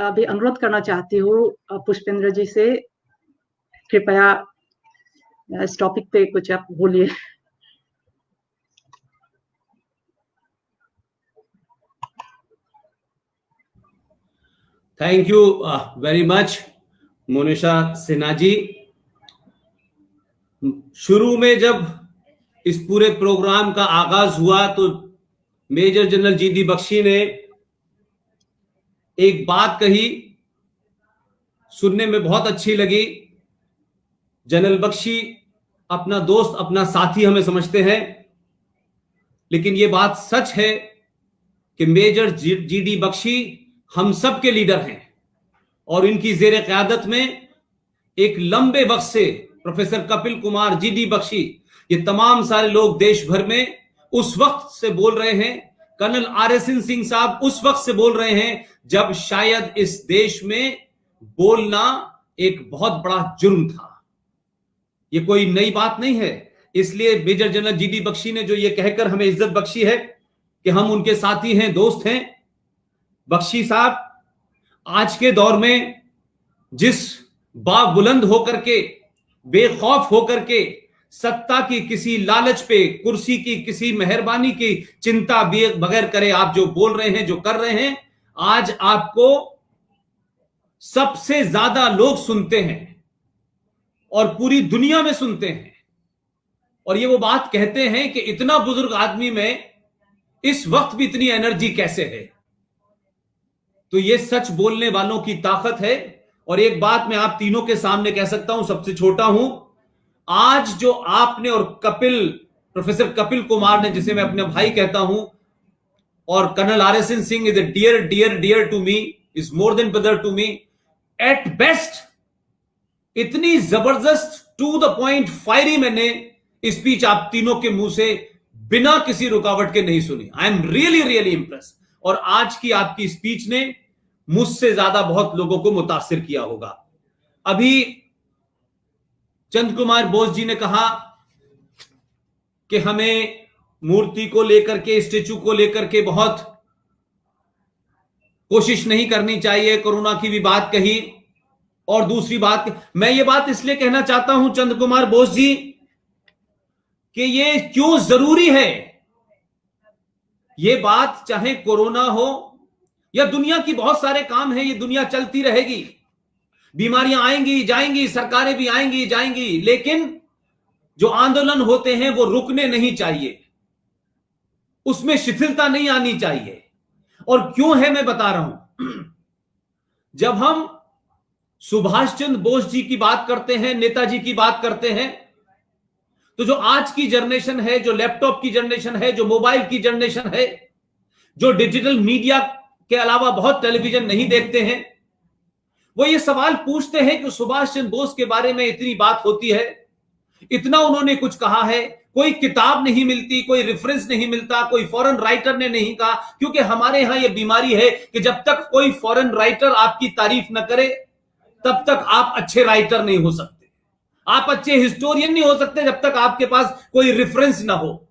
अभी अनुरोध करना चाहती हूँ पुष्पेंद्र जी से, कृपया इस टॉपिक पे कुछ आप बोलिए। Thank you very much Monisha Sinha ji. शुरू में जब इस पूरे प्रोग्राम का आगाज हुआ तो मेजर जनरल जीडी बख्शी ने एक बात कही, सुनने में बहुत अच्छी लगी। जनरल बख्शी अपना दोस्त, अपना साथी हमें समझते हैं, लेकिन यह बात सच है कि मेजर जीडी बख्शी हम सब के लीडर हैं और इनकी जेर क़यादत में एक लंबे वक्त से प्रोफेसर कपिल कुमार, जीडी बख्शी, ये तमाम सारे लोग देश भर में उस वक्त से बोल रहे हैं। कर्नल आरएसएन सिंह साहब उस वक्त से बोल रहे हैं जब शायद इस देश में बोलना एक बहुत बड़ा जुर्म था। ये कोई नई बात नहीं है। इसलिए मेजर जनरल जीडी बख्शी ने जो ये कहकर हमें इज्जत बख्शी है कि हम उनके साथी हैं, दोस्त हैं। बख्शी साहब, आज के दौर में जिस बाबुलंद होकर के, बेखौफ होकर के, सत्ता की किसी लालच पे, कुर्सी की किसी मेहरबानी की चिंता बगैर करे आप जो बोल रहे हैं, जो कर रहे हैं, आज आपको सबसे ज्यादा लोग सुनते हैं और पूरी दुनिया में सुनते हैं। और ये वो बात कहते हैं कि इतना बुजुर्ग आदमी में इस वक्त भी इतनी एनर्जी कैसे है। तो ये सच बोलने वालों की ताकत है। और एक बात मैं आप तीनों के सामने कह सकता हूं, सबसे छोटा हूं, आज जो आपने और कपिल, प्रोफेसर कपिल कुमार ने, जिसे मैं अपने भाई कहता हूं, और colonel RSN Singh is a dear dear dear to me, is more than brother to me at best. इतनी जबरदस्त टू द पॉइंट फायरी मैंने स्पीच आप तीनों के मुंह से बिना किसी रुकावट के नहीं सुनी। I am really really Impress. और आज की आपकी स्पीच ने मुझसे ज्यादा बहुत लोगों को मुतासिर किया होगा। अभी चंद्र कुमार बोस जी ने कहा कि हमें मूर्ति को लेकर के, स्टेचू को लेकर के बहुत कोशिश नहीं करनी चाहिए। कोरोना की भी बात कही। और दूसरी बात, मैं ये बात इसलिए कहना चाहता हूं चंद्र कुमार बोस जी कि ये क्यों जरूरी है। ये बात चाहे कोरोना हो या दुनिया की बहुत सारे काम हैं, ये दुनिया चलती रहेगी, बीमारियां आएंगी जाएंगी, सरकारें भी आएंगी जाएंगी, लेकिन जो आंदोलन होते हैं वो रुकने नहीं चाहिए, उसमें शिथिलता नहीं आनी चाहिए। और क्यों है मैं बता रहा हूं। जब हम सुभाष चंद्र बोस जी की बात करते हैं, नेताजी की बात करते हैं, तो जो आज की जनरेशन है, जो लैपटॉप की जनरेशन है, जो मोबाइल की जनरेशन है, जो डिजिटल मीडिया के अलावा बहुत टेलीविजन नहीं देखते हैं, वो ये सवाल पूछते हैं कि सुभाष चंद्र बोस के बारे में इतनी बात होती है, इतना उन्होंने कुछ कहा है, कोई किताब नहीं मिलती, कोई रेफरेंस नहीं मिलता, कोई फॉरेन राइटर ने नहीं कहा। क्योंकि हमारे यहां यह बीमारी है कि जब तक कोई फॉरेन राइटर आपकी तारीफ न करे तब तक आप अच्छे राइटर नहीं हो सकते, आप अच्छे हिस्टोरियन नहीं हो सकते जब तक आपके पास कोई रेफरेंस ना हो।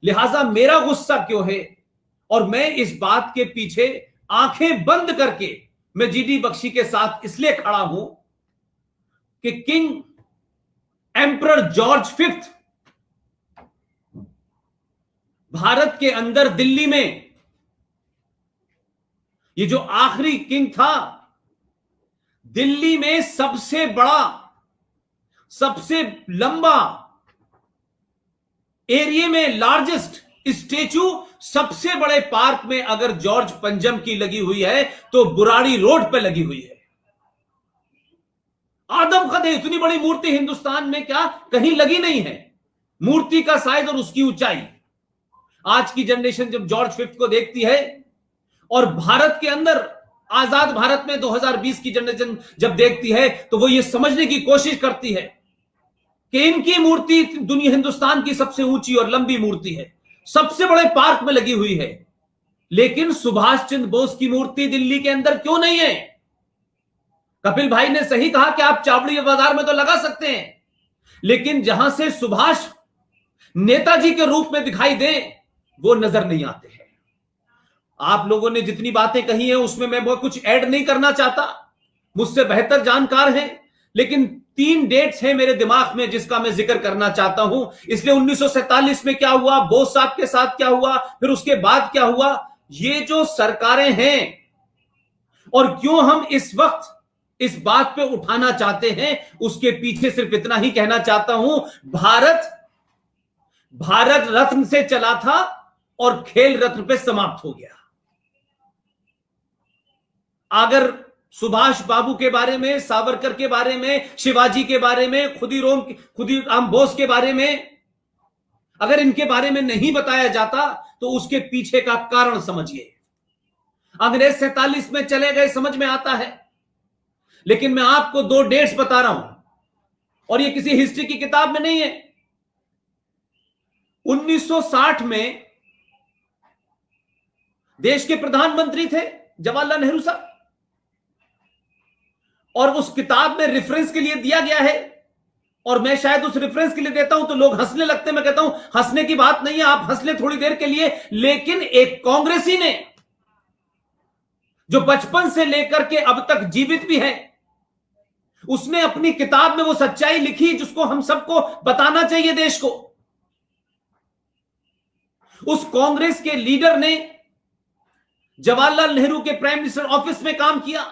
लिहाजा मेरा गुस्सा क्यों है, और मैं इस बात के पीछे आंखें बंद करके मैं जीडी बख्शी के साथ इसलिए खड़ा हूं कि king emperor George fifth Bharat के अंदर, दिल्ली में, ये जो आखिरी किंग था, दिल्ली में सबसे बड़ा, सबसे लंबा एरिया में लार्जेस्ट स्टेचू, सबसे बड़े पार्क में अगर जॉर्ज पंजम की लगी हुई है तो बुराड़ी रोड पे लगी हुई है। आदमकद है, इतनी बड़ी मूर्ति हिंदुस्तान में क्या कहीं लगी नहीं है। मूर्ति का साइज और उसकी ऊंचाई। आज की जनरेशन जब जॉर्ज फिफ्थ को देखती है और भारत के अंदर, आजाद भारत में 2020 की जनरेशन जब देखती है, तो वो ये समझने की कोशिश करती है कि इनकी मूर्ति दुनिया, हिंदुस्तान की सबसे ऊंची और लंबी मूर्ति है, सबसे बड़े पार्क में लगी हुई है। लेकिन सुभाष चंद्र बोस की मूर्ति दिल्ली के अंदर क्यों नहीं है? कपिल भाई ने सही कहा कि आप चावड़ी बाजार में तो लगा सकते हैं, लेकिन जहां से सुभाष नेताजी के रूप में दिखाई दे वो नजर नहीं आते हैं। आप लोगों ने जितनी बातें कही हैं उसमें मैं बहुत कुछ ऐड नहीं करना चाहता, मुझसे बेहतर जानकार हैं, लेकिन 3 डेट्स हैं मेरे दिमाग में जिसका मैं जिक्र करना चाहता हूं। इसलिए 1947 में क्या हुआ, बोस साहब के साथ क्या हुआ, फिर उसके बाद क्या हुआ, ये जो सरकारें हैं और क्यों हम इस वक्त इस बात पे उठाना चाहते हैं, उसके पीछे सिर्फ इतना ही कहना चाहता हूं, भारत रत्न से चला था और खेल रत्न पे समाप्त हो गया। अगर सुभाष बाबू के बारे में, सावरकर के बारे में, शिवाजी के बारे में, खुदीराम बोस के बारे में अगर इनके बारे में नहीं बताया जाता तो उसके पीछे का कारण समझिए। अंग्रेज 47 में चले गए, समझ में आता है, लेकिन मैं आपको 2 डेट्स बता रहा हूं और ये किसी हिस्ट्री की किताब में नहीं है। 1960 में देश के प्रधानमंत्री थे जवाहरलाल नेहरू साहब, और उस किताब में रेफरेंस के लिए दिया गया है, और मैं शायद उस रेफरेंस के लिए देता हूं तो लोग हंसने लगते हैं। मैं कहता हूं हंसने की बात नहीं है, आप हंस ले थोड़ी देर के लिए, लेकिन एक कांग्रेसी ने जो बचपन से लेकर के अब तक जीवित भी है, उसने अपनी किताब में वो सच्चाई लिखी जिसको हम सबको बताना चाहिए देश को। उस कांग्रेस के लीडर ने जवाहरलाल नेहरू के प्राइम मिनिस्टर ऑफिस में काम किया,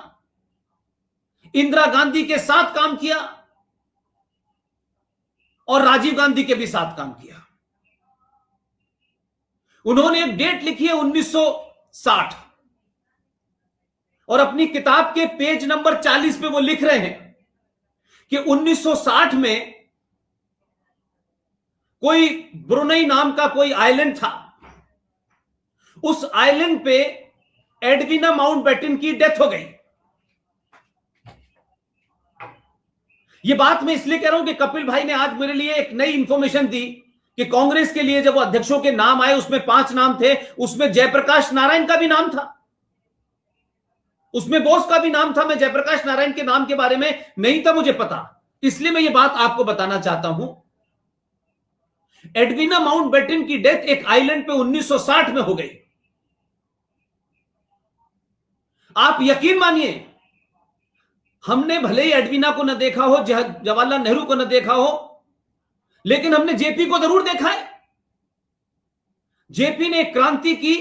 इंदिरा गांधी के साथ काम किया और राजीव गांधी के भी साथ काम किया। उन्होंने एक डेट लिखी है 1960, और अपनी किताब के पेज नंबर 40 पे वो लिख रहे हैं कि 1960 में कोई ब्रुनई नाम का कोई आइलैंड था, उस आइलैंड पे एडविना माउंटबेटन की डेथ हो गई। ये बात मैं इसलिए कह रहा हूं कि कपिल भाई ने आज मेरे लिए एक नई इंफॉर्मेशन दी कि कांग्रेस के लिए जब वो अध्यक्षों के नाम आए उसमें 5 नाम थे, उसमें जयप्रकाश नारायण का भी नाम था, उसमें बोस का भी नाम था। मैं जयप्रकाश नारायण के नाम के बारे में नहीं था मुझे पता, इसलिए मैं ये बात आपको बताना चाहता हूं। एडविना माउंटबेटन की डेथ एक आइलैंड पे 1960 में हो गई। आप यकीन मानिए, हमने भले ही एडविना को न देखा हो, जवाहरलाल नेहरू को न देखा हो, लेकिन हमने जेपी को जरूर देखा है। जेपी ने एक क्रांति की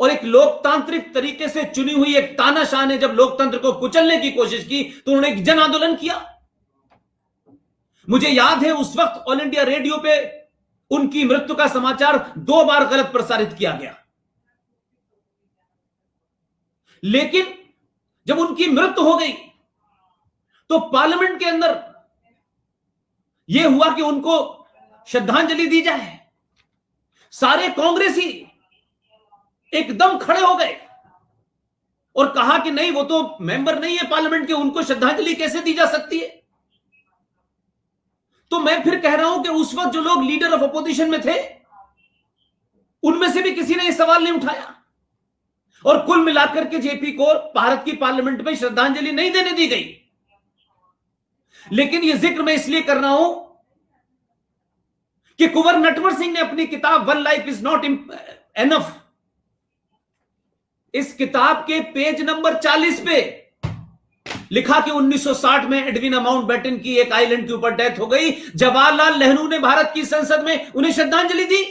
और एक लोकतांत्रिक तरीके से चुनी हुई एक तानाशाह ने जब लोकतंत्र को कुचलने की कोशिश की तो उन्होंने एक जन आंदोलन किया। मुझे याद है उस वक्त ऑल इंडिया रेडियो पे उनकी मृत्यु का समाचार 2 बार गलत प्रसारित किया गया, लेकिन जब उनकी मृत्यु हो गई तो पार्लियामेंट के अंदर यह हुआ कि उनको श्रद्धांजलि दी जाए। सारे कांग्रेसी एकदम खड़े हो गए और कहा कि नहीं, वो तो मेंबर नहीं है पार्लियामेंट के, उनको श्रद्धांजलि कैसे दी जा सकती है। तो मैं फिर कह रहा हूं कि उस वक्त जो लोग लीडर ऑफ अपोजिशन में थे उनमें से भी किसी ने यह सवाल नहीं उठाया, और कुल मिलाकर के जेपी को भारत की पार्लियामेंट में श्रद्धांजलि नहीं देने दी गई। लेकिन यह जिक्र मैं इसलिए कर रहा हूं कि कुंवर नटवर सिंह ने अपनी किताब one life is not enough, इस किताब के पेज नंबर 40 पे लिखा कि 1960 में एडविना माउंटबेटन की एक आइलैंड के ऊपर डेथ हो गई। जवाहरलाल नेहरू ने भारत की संसद में उन्हें श्रद्धांजलि दी।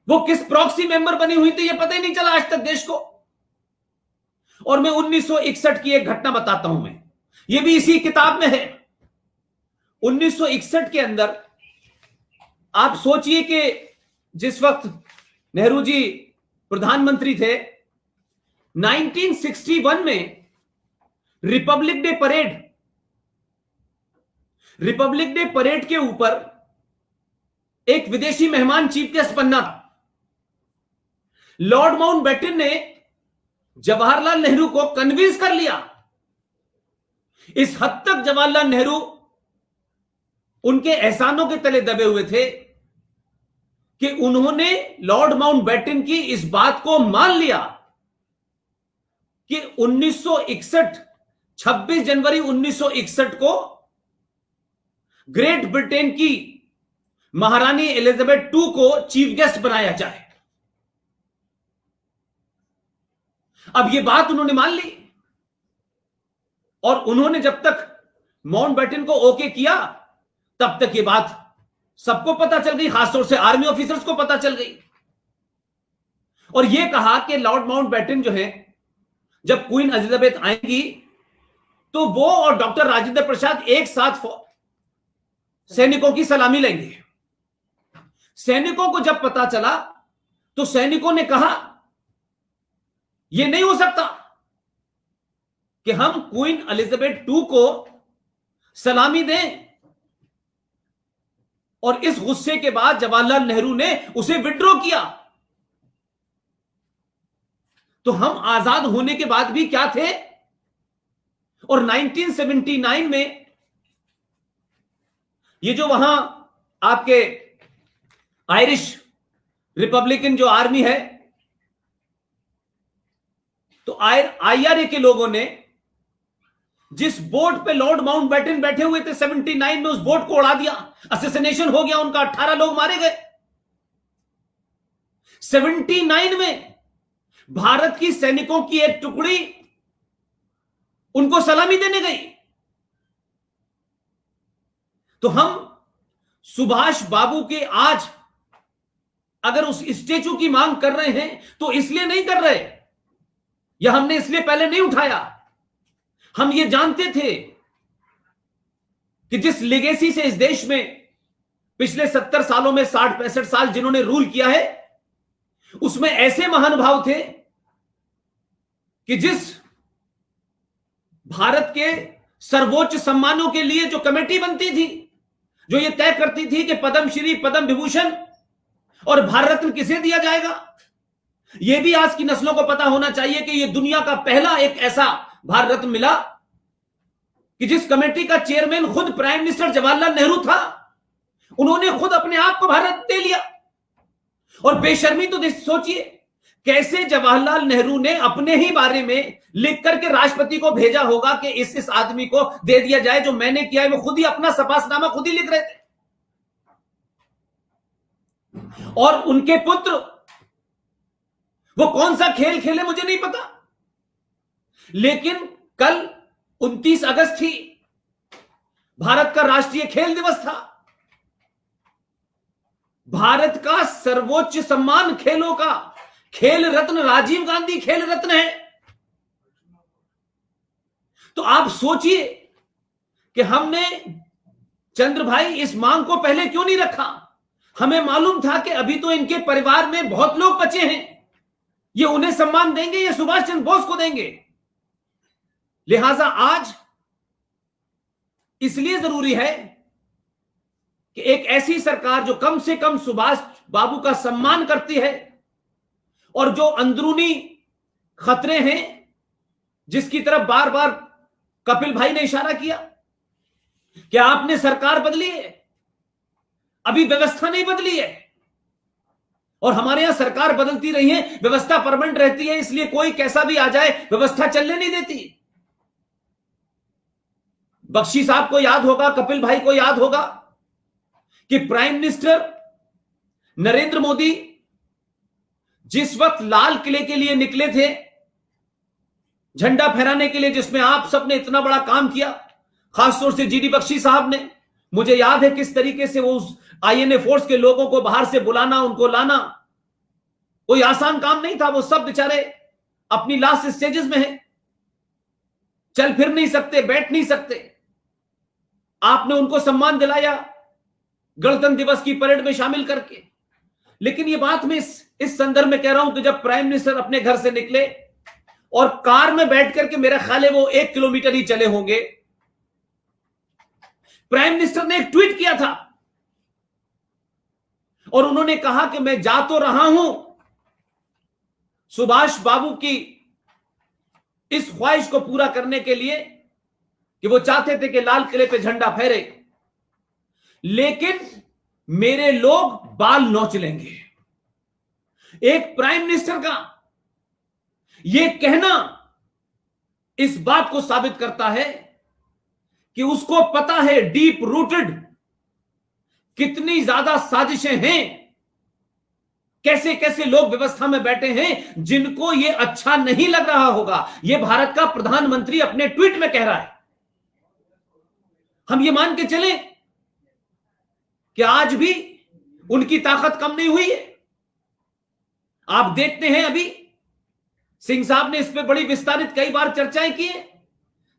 वो किस प्रॉक्सी मेंबर बनी हुई थी यह पता ही नहीं चला आज तक देश को। और मैं 1961 की एक घटना बताता हूं, मैं ये भी इसी किताब में है। 1961 के अंदर आप सोचिए कि जिस वक्त नेहरू जी प्रधानमंत्री थे, 1961 में रिपब्लिक डे परेड के ऊपर एक विदेशी मेहमान चीफ गेस्ट बनना था। लॉर्ड माउंटबेटन ने जवाहरलाल नेहरू को कन्विंस कर लिया। इस हद तक जवाहरलाल नेहरू उनके एहसानों के तले दबे हुए थे कि उन्होंने लॉर्ड माउंटबेटन की इस बात को मान लिया कि 1961 26 जनवरी 1961 को ग्रेट ब्रिटेन की महारानी एलिजाबेथ II को चीफ गेस्ट बनाया जाए। अब ये बात उन्होंने मान ली और उन्होंने जब तक माउंटबेटन को ओके किया तब तक ये बात सबको पता चल गई, खासतौर से आर्मी ऑफिसर्स को पता चल गई और यह कहा कि लॉर्ड माउंटबेटन जो है जब क्वीन एलिजाबेथ आएंगी तो वो और डॉक्टर राजेंद्र प्रसाद एक साथ सैनिकों की सलामी लेंगे। सैनिकों को जब पता चला तो सैनिकों ने कहा यह नहीं हो सकता कि हम क्वीन एलिजाबेथ II को सलामी दें और इस गुस्से के बाद जवाहरलाल नेहरू ने उसे विड्रॉ किया। तो हम आजाद होने के बाद भी क्या थे और 1979 में ये जो वहां आपके आयरिश रिपब्लिकन जो आर्मी है तो IRA के लोगों ने जिस बोट पे लॉर्ड माउंटबेटन बैठे हुए थे 79 में उस बोट को उड़ा दिया, असैसिनेशन हो गया उनका, 18 लोग मारे गए। 79 में भारत की सैनिकों की एक टुकड़ी उनको सलामी देने गई। तो हम सुभाष बाबू के आज अगर उस स्टेचू की मांग कर रहे हैं तो इसलिए नहीं कर रहे या हमने इसलिए पहले नहीं उठाया। हम ये जानते थे कि जिस लेगेसी से इस देश में पिछले 70 सालों में 60-65 साल जिन्होंने रूल किया है उसमें ऐसे महानुभाव थे कि जिस भारत के सर्वोच्च सम्मानों के लिए जो कमेटी बनती थी, जो ये तय करती थी कि पद्मश्री, पद्म विभूषण और भारत रत्न किसे दिया जाएगा, यह भी आज की नस्लों को पता होना चाहिए कि यह दुनिया का पहला एक ऐसा भारत रत्न मिला कि जिस कमेटी का चेयरमैन खुद प्राइम मिनिस्टर जवाहरलाल नेहरू था। उन्होंने खुद अपने आप को भारत दे लिया और बेशर्मी तो सोचिए कैसे जवाहरलाल नेहरू ने अपने ही बारे में लिख करके राष्ट्रपति को भेजा होगा कि इस आदमी को दे दिया जाए, जो मैंने किया है। वो खुद ही अपना सपासनामा खुद ही लिख रहे थे और उनके पुत्र वो कौन सा खेल खेले मुझे नहीं पता, लेकिन कल 29 अगस्त थी, भारत का राष्ट्रीय खेल दिवस था। भारत का सर्वोच्च सम्मान खेलों का खेल रत्न राजीव गांधी खेल रत्न है। तो आप सोचिए कि हमने चंद्र भाई इस मांग को पहले क्यों नहीं रखा। हमें मालूम था कि अभी तो इनके परिवार में बहुत लोग बचे हैं, ये उन्हें सम्मान देंगे या सुभाष चंद्र बोस को देंगे। लिहाजा आज इसलिए जरूरी है कि एक ऐसी सरकार जो कम से कम सुभाष बाबू का सम्मान करती है और जो अंदरूनी खतरे हैं जिसकी तरफ बार बार कपिल भाई ने इशारा किया कि आपने सरकार बदली है, अभी व्यवस्था नहीं बदली है। और हमारे यहां सरकार बदलती रही है, व्यवस्था परमानेंट रहती है, इसलिए कोई कैसा भी आ जाए व्यवस्था चलने नहीं देती। बख्शी साहब को याद होगा, कपिल भाई को याद होगा कि प्राइम मिनिस्टर नरेंद्र मोदी जिस वक्त लाल किले के लिए निकले थे झंडा फहराने के लिए, जिसमें आप सबने इतना बड़ा काम किया, खासतौर से जीडी बख्शी साहब ने, मुझे याद है किस तरीके से वो उस INA फोर्स के लोगों को बाहर से बुलाना, उनको लाना, कोई आसान काम नहीं था। वो सब बेचारे अपनी लास्ट स्टेजेस में हैं, चल फिर नहीं सकते, बैठ नहीं सकते। आपने उनको सम्मान दिलाया गणतंत्र दिवस की परेड में शामिल करके। लेकिन ये बात मैं इस संदर्भ में कह रहा हूं कि जब प्राइम मिनिस्टर अपने घर से निकले और कार में बैठ करके, मेरा ख्याल है वो 1 किलोमीटर ही चले होंगे, प्राइम मिनिस्टर ने एक ट्वीट किया था और उन्होंने कहा कि मैं जा तो रहा हूं सुभाष बाबू की इस ख्वाहिश को पूरा करने के लिए कि वो चाहते थे कि लाल किले पे झंडा फहरे, लेकिन मेरे लोग बाल नोच लेंगे। एक प्राइम मिनिस्टर का यह कहना इस बात को साबित करता है कि उसको पता है डीप रूटेड कितनी ज्यादा साजिशें हैं कैसे कैसे लोग व्यवस्था में बैठे हैं जिनको ये अच्छा नहीं लग रहा होगा। ये भारत का प्रधानमंत्री अपने ट्वीट में कह रहा है। हम ये मान के चले कि आज भी उनकी ताकत कम नहीं हुई है। आप देखते हैं अभी सिंह साहब ने इस पे बड़ी विस्तारित कई बार चर्चाएं की है।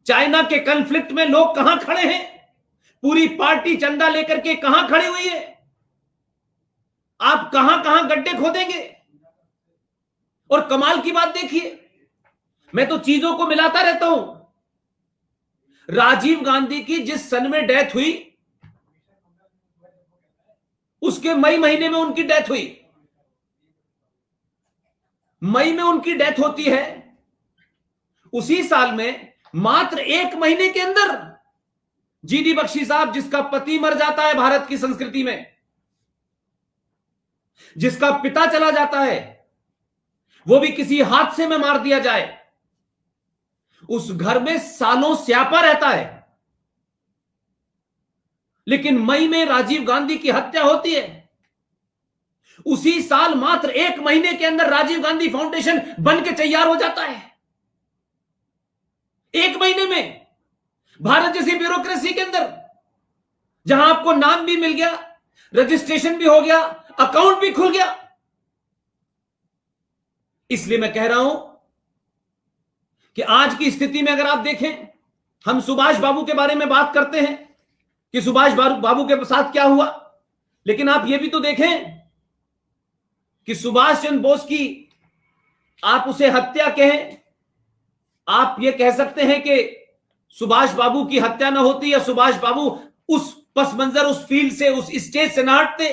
चाइना के कॉन्फ्लिक्ट में लोग कहां खड़े हैं, पूरी पार्टी चंदा लेकर के कहां खड़ी हुई है। आप कहां कहां गड्ढे खोदेंगे। और कमाल की बात देखिए, मैं तो चीजों को मिलाता रहता हूं। राजीव गांधी की जिस सन में डेथ हुई, उसके मई महीने में उनकी डेथ हुई। मई में उनकी डेथ होती है, उसी साल में मात्र 1 महीने के अंदर जीडी बख्शी साहब, जिसका पति मर जाता है भारत की संस्कृति में, जिसका पिता चला जाता है, वो भी किसी हादसे में मार दिया जाए, उस घर में सालों स्यापा रहता है। लेकिन मई में राजीव गांधी की हत्या होती है। उसी साल मात्र 1 महीने के अंदर राजीव गांधी फाउंडेशन बन के तैयार हो जाता है। 1 महीने में भारत जैसी ब्यूरोक्रेसी के अंदर, जहां आपको नाम भी मिल गया, रजिस्ट्रेशन भी हो गया, अकाउंट भी खुल गया। इसलिए मैं कह रहा हूं कि आज की स्थिति में अगर आप देखें, हम सुभाष बाबू के बारे में बात करते हैं कि सुभाष बाबू के साथ क्या हुआ, लेकिन आप यह भी तो देखें कि सुभाष चंद्र बोस की, आप उसे हत्या कहें, आप ये कह सकते हैं कि सुभाष बाबू की हत्या ना होती या सुभाष बाबू उस पस मंजर, उस फील्ड से, उस स्टेज से ना हटते,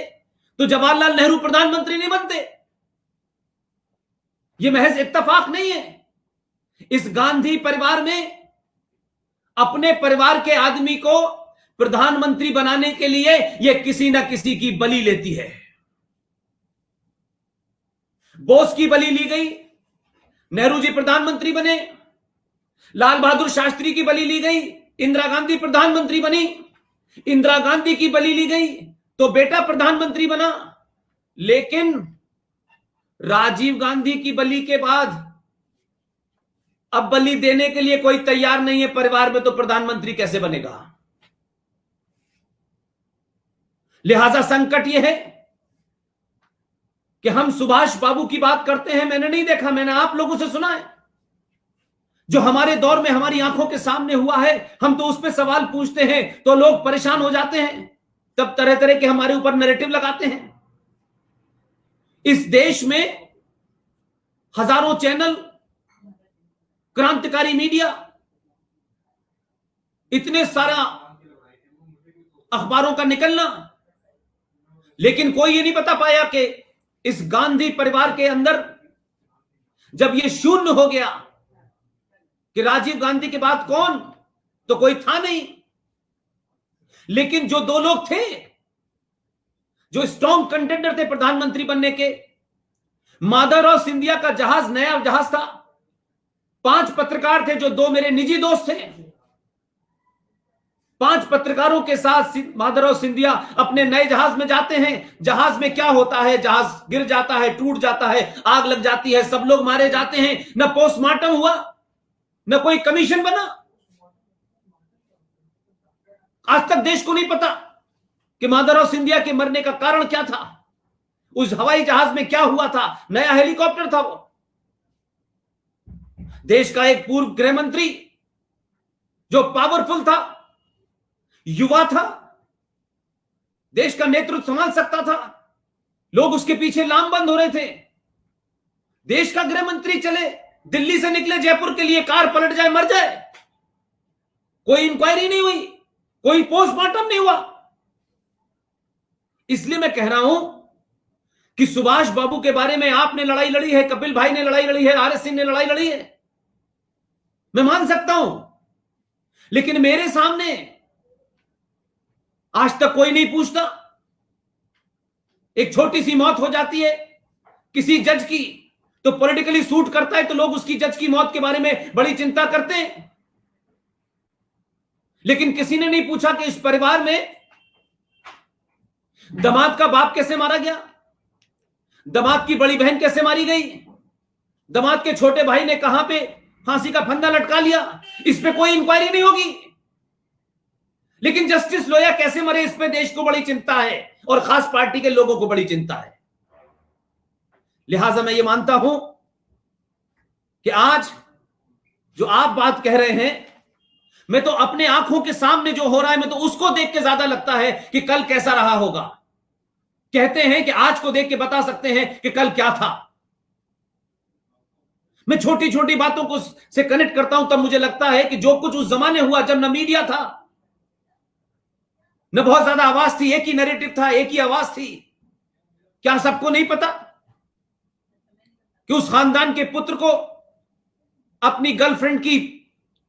तो जवाहरलाल नेहरू प्रधानमंत्री नहीं बनते। यह महज इत्तेफाक नहीं है। इस गांधी परिवार में अपने परिवार के आदमी को प्रधानमंत्री बनाने के लिए यह किसी ना किसी की बलि लेती है। बोस की बलि ली गई, नेहरू जी प्रधानमंत्री बने। लाल बहादुर शास्त्री की बलि ली गई, इंदिरा गांधी प्रधानमंत्री बनी। इंदिरा गांधी की बलि ली गई तो बेटा प्रधानमंत्री बना। लेकिन राजीव गांधी की बलि के बाद अब बलि देने के लिए कोई तैयार नहीं है परिवार में, तो प्रधानमंत्री कैसे बनेगा। लिहाजा संकट यह है कि हम सुभाष बाबू की बात करते हैं, मैंने नहीं देखा, मैंने आप लोगों से सुना है। जो हमारे दौर में हमारी आंखों के सामने हुआ है, हम तो उस पर सवाल पूछते हैं तो लोग परेशान हो जाते हैं, तब तरह तरह के हमारे ऊपर नैरेटिव लगाते हैं। इस देश में हजारों चैनल, क्रांतिकारी मीडिया, इतने सारा अखबारों का निकलना, लेकिन कोई ये नहीं बता पाया कि इस गांधी परिवार के अंदर जब ये शून्य हो गया कि राजीव गांधी के बाद कौन, तो कोई था नहीं। लेकिन जो 2 लोग थे जो स्ट्रॉन्ग कंटेंडर थे प्रधानमंत्री बनने के, माधवराव सिंधिया का जहाज नया जहाज था, 5 पत्रकार थे जो 2 मेरे निजी दोस्त थे। 5 पत्रकारों के साथ माधवराव सिंधिया अपने नए जहाज में जाते हैं। जहाज में क्या होता है, जहाज गिर जाता है, टूट जाता है, आग लग जाती है, सब लोग मारे जाते हैं, न पोस्टमार्टम हुआ, न कोई कमीशन बना। आज तक देश को नहीं पता कि माधवराव सिंधिया के मरने का कारण क्या था, उस हवाई जहाज में क्या हुआ था। नया हेलीकॉप्टर था वो। देश का एक पूर्व गृह मंत्री जो पावरफुल था, युवा था, देश का नेतृत्व संभाल सकता था, लोग उसके पीछे लामबंद हो रहे थे। देश का गृह मंत्री चले, दिल्ली से निकले जयपुर के लिए, कार पलट जाए, मर जाए, कोई इंक्वायरी नहीं हुई, कोई पोस्टमार्टम नहीं हुआ। इसलिए मैं कह रहा हूं कि सुभाष बाबू के बारे में आपने लड़ाई लड़ी है, कपिल भाई ने लड़ाई लड़ी है, आर एस सिंह ने लड़ाई लड़ी है, मैं मान सकता हूं। लेकिन मेरे सामने आज तक कोई नहीं पूछता। एक छोटी सी मौत हो जाती है किसी जज की, तो पॉलिटिकली सूट करता है, तो लोग उसकी जज की मौत के बारे में बड़ी चिंता करते हैं। लेकिन किसी ने नहीं पूछा कि इस परिवार में दामाद का बाप कैसे मारा गया, दामाद की बड़ी बहन कैसे मारी गई, दामाद के छोटे भाई ने कहां पे फांसी का फंदा लटका लिया, इस पे कोई इंक्वायरी नहीं होगी। लेकिन जस्टिस लोया कैसे मरे, इस पे देश को बड़ी चिंता है और खास पार्टी के लोगों को बड़ी चिंता है। लिहाजा मैं ये मानता हूं कि आज जो आप बात कह रहे हैं, मैं तो अपने आंखों के सामने जो हो रहा है, मैं तो उसको देख के ज्यादा लगता है कि कल कैसा रहा होगा। कहते हैं कि आज को देख के बता सकते हैं कि कल क्या था। मैं छोटी छोटी बातों को से कनेक्ट करता हूं, तब मुझे लगता है कि जो कुछ उस जमाने हुआ जब न मीडिया था, न बहुत ज्यादा आवाज थी, एक ही नैरेटिव था, एक ही आवाज थी। क्या सबको नहीं पता कि उस खानदान के पुत्र को अपनी गर्लफ्रेंड की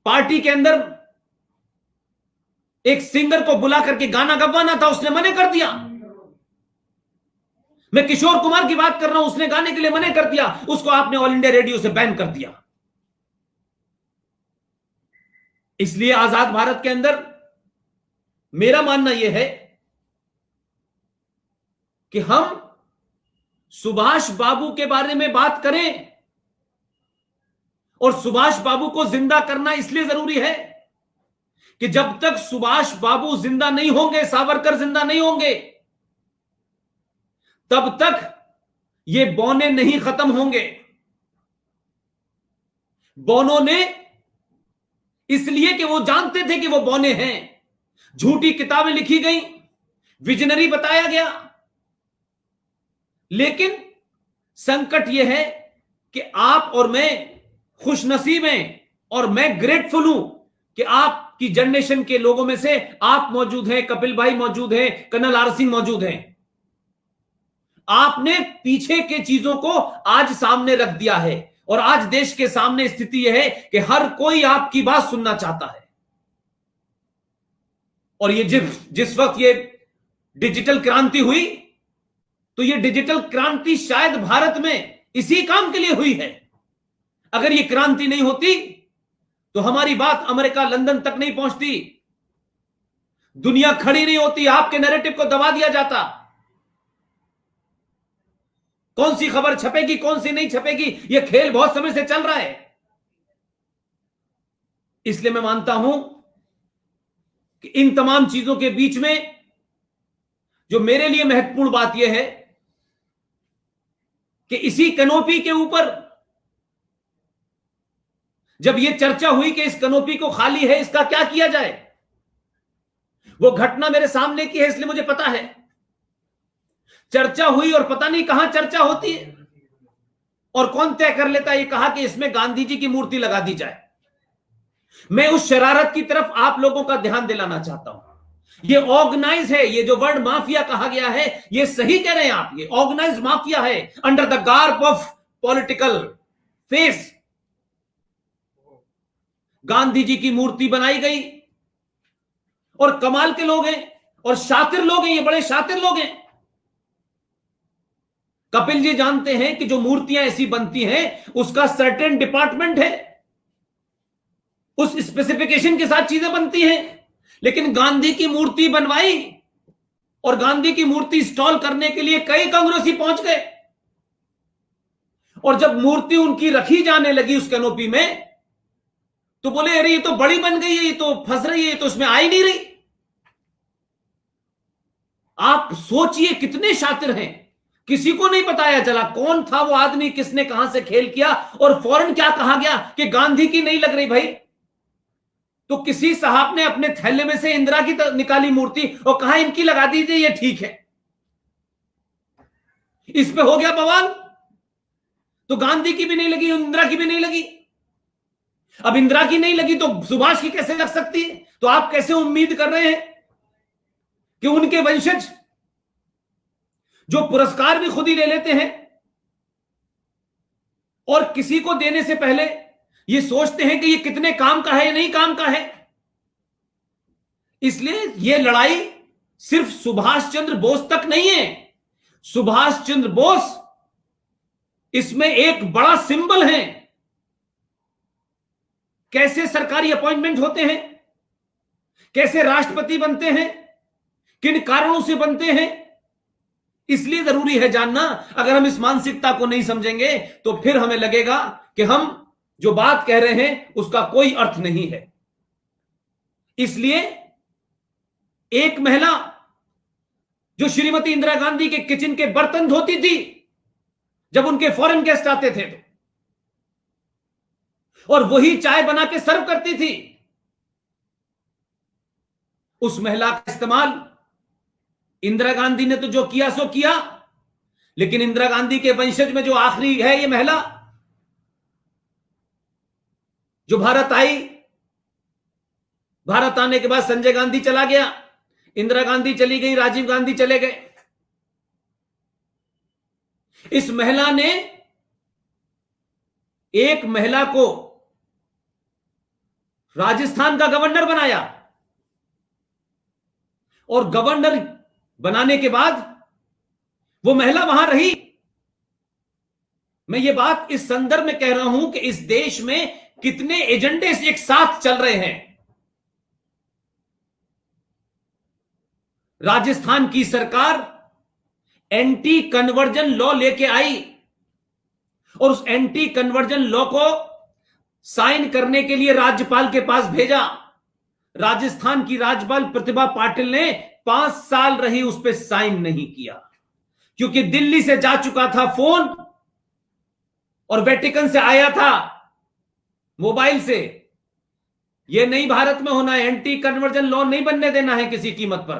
पार्टी के अंदर एक सिंगर को बुला करके गाना गवाना था, उसने मना कर दिया। मैं किशोर कुमार की बात कर रहा हूं, उसने गाने के लिए मना कर दिया, उसको आपने ऑल इंडिया रेडियो से बैन कर दिया। इसलिए आजाद भारत के अंदर मेरा मानना यह है कि हम सुभाष बाबू के बारे में बात करें, और सुभाष बाबू को जिंदा करना इसलिए जरूरी है कि जब तक सुभाष बाबू जिंदा नहीं होंगे, सावरकर जिंदा नहीं होंगे, तब तक ये बौने नहीं खत्म होंगे। बौनों ने इसलिए कि वो जानते थे कि वो बौने हैं, झूठी किताबें लिखी गई, विजनरी बताया गया। लेकिन संकट यह है कि आप और मैं खुशनसीब हैं, और मैं ग्रेटफुल हूं कि आपकी जनरेशन के लोगों में से आप मौजूद हैं, कपिल भाई मौजूद हैं, कर्नल आर सिंह मौजूद हैं। आपने पीछे के चीजों को आज सामने रख दिया है, और आज देश के सामने स्थिति यह है कि हर कोई आपकी बात सुनना चाहता है। और ये जिस वक्त ये डिजिटल क्रांति हुई, तो ये डिजिटल क्रांति शायद भारत में इसी काम के लिए हुई है। अगर ये क्रांति नहीं होती तो हमारी बात अमेरिका, लंदन तक नहीं पहुंचती, दुनिया खड़ी नहीं होती, आपके नैरेटिव को दबा दिया जाता। कौन सी खबर छपेगी, कौन सी नहीं छपेगी, यह खेल बहुत समय से चल रहा है। इसलिए मैं मानता हूं कि इन तमाम चीजों के बीच में जो मेरे लिए महत्वपूर्ण बात यह है कि इसी कनोपी के ऊपर जब यह चर्चा हुई कि इस कनोपी को खाली है, इसका क्या किया जाए, वो घटना मेरे सामने की है, इसलिए मुझे पता है। चर्चा हुई और पता नहीं कहां चर्चा होती है, और कौन तय कर लेता है, ये कहा कि इसमें गांधी जी की मूर्ति लगा दी जाए। मैं उस शरारत की तरफ आप लोगों का ध्यान दिलाना चाहता हूं। ये ऑर्गेनाइज है, ये जो वर्ड माफिया कहा गया है, ये सही कह रहे हैं आप, ये ऑर्गेनाइज्ड माफिया है under the garb of political face. Gandhi ji की मूर्ति बनाई गई, और कमाल के लोग हैं और शातिर लोग हैं, ये बड़े शातिर लोग हैं। कपिल जी जानते हैं कि जो मूर्तियां ऐसी बनती हैं उसका सर्टेन डिपार्टमेंट है, उस स्पेसिफिकेशन के साथ चीजें बनती हैं। लेकिन गांधी की मूर्ति बनवाई, और गांधी की मूर्ति इंस्टॉल करने के लिए कई कांग्रेसी पहुंच गए, और जब मूर्ति उनकी रखी जाने लगी उस कैनोपी में, तो बोले अरे ये तो बड़ी बन गई है, ये तो फंस रही है, ये तो उसमें आ ही नहीं रही। आप सोचिए कितने शातिर हैं, किसी को नहीं बताया चला कौन था वो आदमी, किसने कहां से खेल किया, और फौरन क्या कहा गया कि गांधी की नहीं लग रही भाई। तो किसी साहब ने अपने थैले में से इंदिरा की निकाली मूर्ति और कहा इनकी लगा दीजिए, ये ठीक है। इस पे हो गया बवाल। तो गांधी की भी नहीं लगी, इंदिरा की भी नहीं लगी। अब इंदिरा की नहीं लगी तो सुभाष की कैसे लग सकती है? तो आप कैसे उम्मीद कर रहे हैं कि उनके वंशज जो पुरस्कार भी खुद ही ले लेते हैं और किसी को देने से पहले ये सोचते हैं कि ये कितने काम का है या नहीं काम का है। इसलिए ये लड़ाई सिर्फ सुभाष चंद्र बोस तक नहीं है। सुभाष चंद्र बोस इसमें एक बड़ा सिंबल है। कैसे सरकारी अपॉइंटमेंट होते हैं, कैसे राष्ट्रपति बनते हैं, किन कारणों से बनते हैं, इसलिए जरूरी है जानना। अगर हम इस मानसिकता को नहीं समझेंगे तो फिर हमें लगेगा कि हम जो बात कह रहे हैं उसका कोई अर्थ नहीं है। इसलिए एक महिला जो श्रीमती इंदिरा गांधी के किचन के बर्तन धोती थी जब उनके फॉरेन गेस्ट आते थे तो, और वही चाय बना के सर्व करती थी, उस महिला का इस्तेमाल इंदिरा गांधी ने तो जो किया सो किया, लेकिन इंदिरा गांधी के वंशज में जो आखिरी है ये महिला जो भारत आई, भारत आने के बाद संजय गांधी चला गया, इंदिरा गांधी चली गई, राजीव गांधी चले गए। इस महिला ने एक महिला को राजस्थान का गवर्नर बनाया और गवर्नर बनाने के बाद वो महिला वहां रही। मैं ये बात इस संदर्भ में कह रहा हूं कि इस देश में कितने एजेंडे एक साथ चल रहे हैं। राजस्थान की सरकार एंटी कन्वर्जन लॉ लेके आई और उस एंटी कन्वर्जन लॉ को साइन करने के लिए राज्यपाल के पास भेजा। राजस्थान की राज्यपाल प्रतिभा पाटिल ने 5 साल रही, उस पर साइन नहीं किया क्योंकि दिल्ली से जा चुका था फोन और वेटिकन से आया था मोबाइल से। यह नहीं भारत में होना है, एंटी कन्वर्जन लॉ नहीं बनने देना है किसी कीमत पर।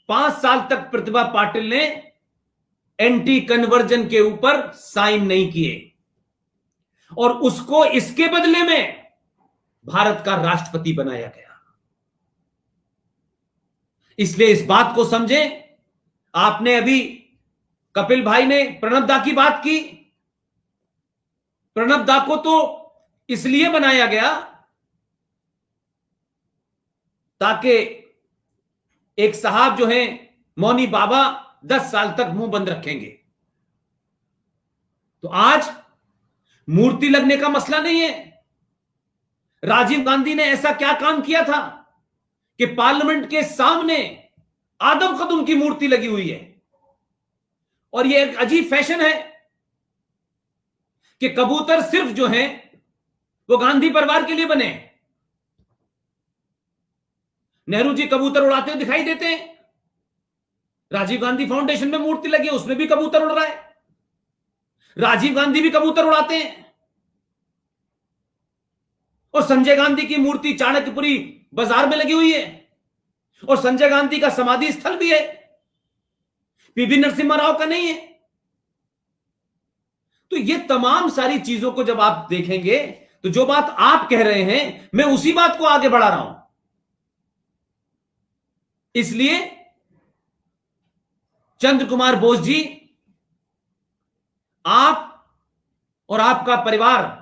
5 साल तक प्रतिभा पाटिल ने एंटी कन्वर्जन के ऊपर साइन नहीं किए और उसको इसके बदले में भारत का राष्ट्रपति बनाया गया। इसलिए इस बात को समझें। आपने अभी कपिल भाई ने प्रणब दा की बात की। प्रणब दा को तो इसलिए बनाया गया ताकि एक साहब जो हैं मौनी बाबा 10 साल तक मुंह बंद रखेंगे। तो आज मूर्ति लगने का मसला नहीं है। राजीव गांधी ने ऐसा क्या काम किया था कि पार्लियामेंट के सामने आदम कदम की मूर्ति लगी हुई है। और यह एक अजीब फैशन है कि कबूतर सिर्फ जो है वो गांधी परिवार के लिए बने। नेहरू जी कबूतर उड़ाते हुए दिखाई देते हैं। राजीव गांधी फाउंडेशन में मूर्ति लगी है, उसमें भी कबूतर उड़ रहा है। राजीव गांधी भी कबूतर उड़ाते हैं। और संजय गांधी की मूर्ति चाणक्यपुरी बाजार में लगी हुई है और संजय गांधी का समाधि स्थल भी है, पीवी नरसिम्हा राव का नहीं है। तो ये तमाम सारी चीजों को जब आप देखेंगे तो जो बात आप कह रहे हैं मैं उसी बात को आगे बढ़ा रहा हूं। इसलिए चंद्र कुमार बोस जी, आप और आपका परिवार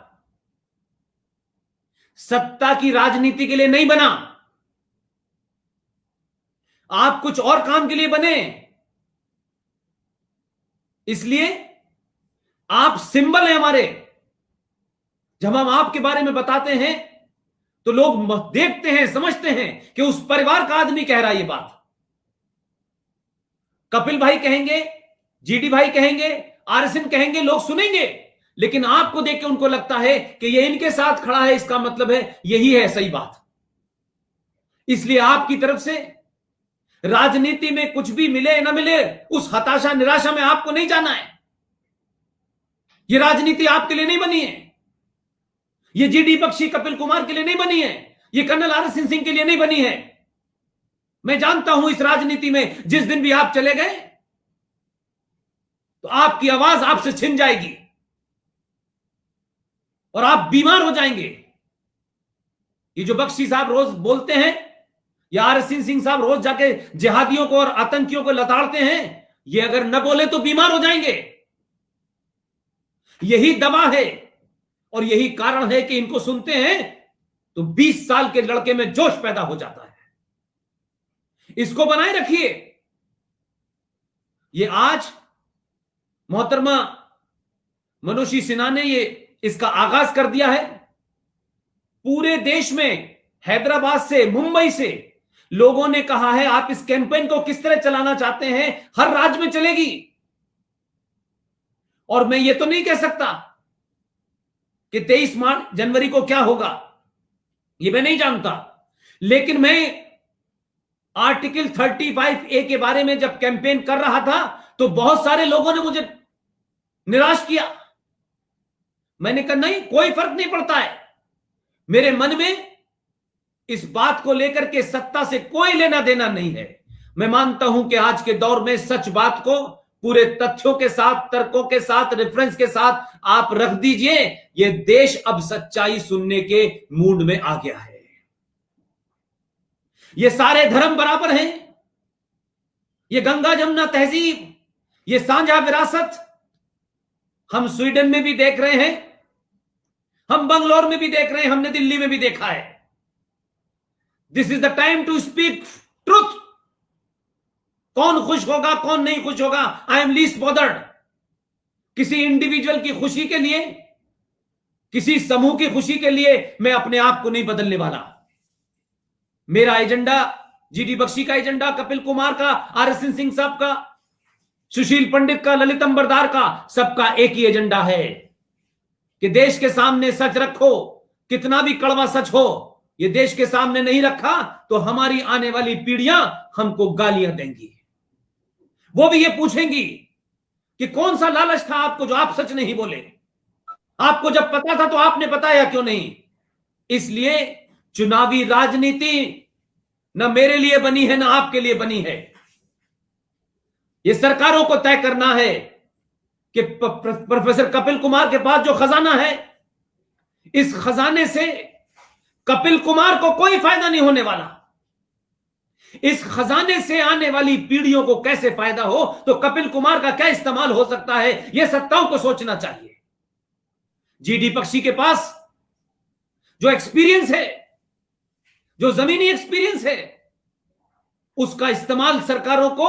सत्ता की राजनीति के लिए नहीं बना, आप कुछ और काम के लिए बने। इसलिए आप सिंबल हैं हमारे। जब हम आपके बारे में बताते हैं तो लोग देखते हैं, समझते हैं कि उस परिवार का आदमी कह रहा है ये बात। कपिल भाई कहेंगे, जीडी भाई कहेंगे, आरएसएन कहेंगे, लोग सुनेंगे, लेकिन आपको देख के उनको लगता है कि ये इनके साथ खड़ा है, इसका मतलब है यही है सही बात। इसलिए आपकी तरफ से राजनीति में कुछ भी मिले ना मिले, उस हताशा निराशा में आपको नहीं जाना है। ये राजनीति आपके लिए नहीं बनी है। ये जीडी बख्शी कपिल कुमार के लिए नहीं बनी है। ये कर्नल आरएसएन सिंह के लिए नहीं बनी है। मैं जानता हूं इस राजनीति में जिस दिन भी आप चले गए तो आपकी आवाज आपसे छिन जाएगी और आप बीमार हो जाएंगे। ये जो बख्शी साहब रोज बोलते हैं या आरएसएन सिंह साहब रोज जाके जिहादियों को और आतंकियों को लताड़ते हैं, ये अगर न बोले तो बीमार हो जाएंगे। यही दवा है और यही कारण है कि इनको सुनते हैं तो 20 साल के लड़के में जोश पैदा हो जाता है। इसको बनाए रखिए। ये आज मोहतरमा मनोषी सिन्हा ने ये इसका आगाज कर दिया है। पूरे देश में हैदराबाद से, मुंबई से लोगों ने कहा है आप इस कैंपेन को किस तरह चलाना चाहते हैं, हर राज्य में चलेगी। और मैं ये तो नहीं कह सकता कि 23 जनवरी को क्या होगा, ये मैं नहीं जानता। लेकिन मैं आर्टिकल 35A के बारे में जब कैंपेन कर रहा था तो बहुत सारे लोगों ने मुझे निराश किया। मैंने कहा नहीं, कोई फर्क नहीं पड़ता है। मेरे मन में इस बात को लेकर के सत्ता से कोई लेना देना नहीं है। मैं मानता हूं कि आज के दौर में सच बात को पूरे तथ्यों के साथ, तर्कों के साथ, रेफरेंस के साथ आप रख दीजिए। यह देश अब सच्चाई सुनने के मूड में आ गया है। ये सारे धर्म बराबर हैं, ये गंगा जमुना तहजीब, ये साझा विरासत हम स्वीडन में भी देख रहे हैं, हम बंगलोर में भी देख रहे हैं, हमने दिल्ली में भी देखा है। This is the time to speak truth. कौन खुश होगा, कौन नहीं खुश होगा, आई एम लीस्ट बॉदर्ड। किसी इंडिविजुअल की खुशी के लिए, किसी समूह की खुशी के लिए मैं अपने आप को नहीं बदलने वाला। मेरा एजेंडा, जीडी बख्शी का एजेंडा, कपिल कुमार का, RSN सिंह साहब का, सुशील पंडित का, ललित अंबरदार का, सबका एक ही एजेंडा है कि देश के सामने सच रखो। कितना भी कड़वा सच हो, ये देश के सामने नहीं रखा तो हमारी आने वाली पीढ़ियां हमको गालियां देंगी। वो भी ये पूछेंगी कि कौन सा लालच था आपको जो आप सच नहीं बोले। आपको जब पता था तो आपने बताया क्यों नहीं। इसलिए चुनावी राजनीति न मेरे लिए बनी है, न आपके लिए बनी है। यह सरकारों को तय करना है कि प्रोफेसर कपिल कुमार के पास जो खजाना है, इस खजाने से कपिल कुमार को कोई फायदा नहीं होने वाला। इस खजाने से आने वाली पीढ़ियों को कैसे फायदा हो, तो कपिल कुमार का क्या इस्तेमाल हो सकता है, यह सत्ताओं को सोचना चाहिए। जीडी बख्शी के पास जो एक्सपीरियंस है, जो जमीनी एक्सपीरियंस है, उसका इस्तेमाल सरकारों को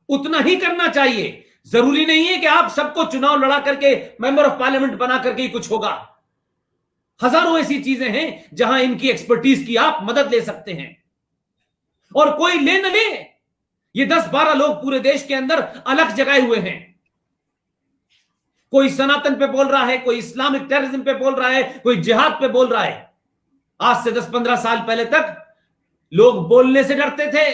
उतना ही करना चाहिए। जरूरी नहीं है कि आप सबको चुनाव लड़ा करके मेंबर ऑफ पार्लियामेंट बना करके ही कुछ होगा। हजारों ऐसी चीजें हैं जहां इनकी एक्सपर्टीज की आप मदद ले सकते हैं। और कोई ले न ले, ये 10-12 लोग पूरे देश के अंदर अलग जगाए हुए हैं। कोई सनातन पे बोल रहा है, कोई इस्लामिक टेररिज्म पे बोल रहा है, कोई जिहाद पे बोल रहा है। आज से 10-15 साल पहले तक लोग बोलने से डरते थे,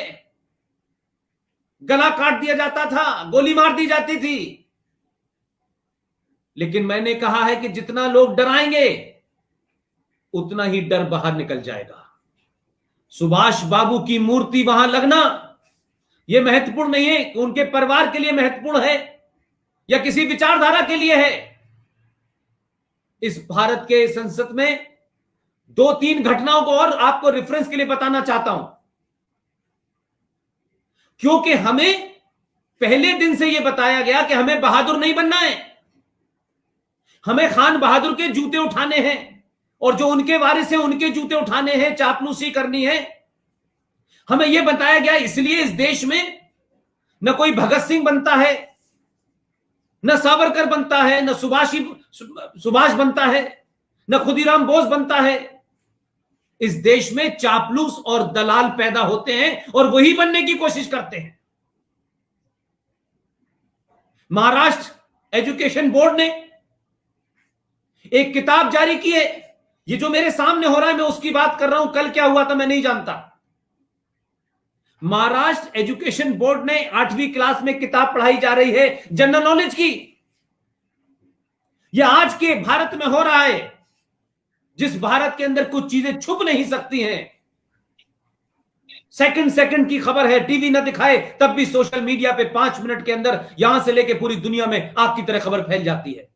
गला काट दिया जाता था, गोली मार दी जाती थी। लेकिन मैंने कहा है कि जितना लोग डराएंगे उतना ही डर बाहर निकल जाएगा। सुभाष बाबू की मूर्ति वहां लगना यह महत्वपूर्ण नहीं है कि उनके परिवार के लिए महत्वपूर्ण है या किसी विचारधारा के लिए है। इस भारत के संसद में 2-3 घटनाओं को और आपको रेफरेंस के लिए बताना चाहता हूं, क्योंकि हमें पहले दिन से यह बताया गया कि हमें बहादुर नहीं बनना है, हमें खान बहादुर के जूते उठाने हैं और जो उनके वारिस हैं उनके जूते उठाने हैं, चापलूसी करनी है। हमें यह बताया गया, इसलिए इस देश में न कोई भगत सिंह बनता है, न सावरकर बनता है, न सुभाष बनता है, न खुदीराम बोस बनता है। इस देश में चापलूस और दलाल पैदा होते हैं और वही बनने की कोशिश करते हैं। महाराष्ट्र एजुकेशन बोर्ड ने एक किताब जारी की है। ये जो मेरे सामने हो रहा है मैं उसकी बात कर रहा हूं, कल क्या हुआ था मैं नहीं जानता। महाराष्ट्र एजुकेशन बोर्ड ने 8वीं क्लास में किताब पढ़ाई जा रही है जनरल नॉलेज की। यह आज के भारत में हो रहा है, जिस भारत के अंदर कुछ चीजें छुप नहीं सकती हैं। सेकंड की खबर है, टीवी न दिखाए तब भी सोशल मीडिया पे 5 मिनट के अंदर यहां से लेके पूरी दुनिया में आग की तरह खबर फैल जाती है।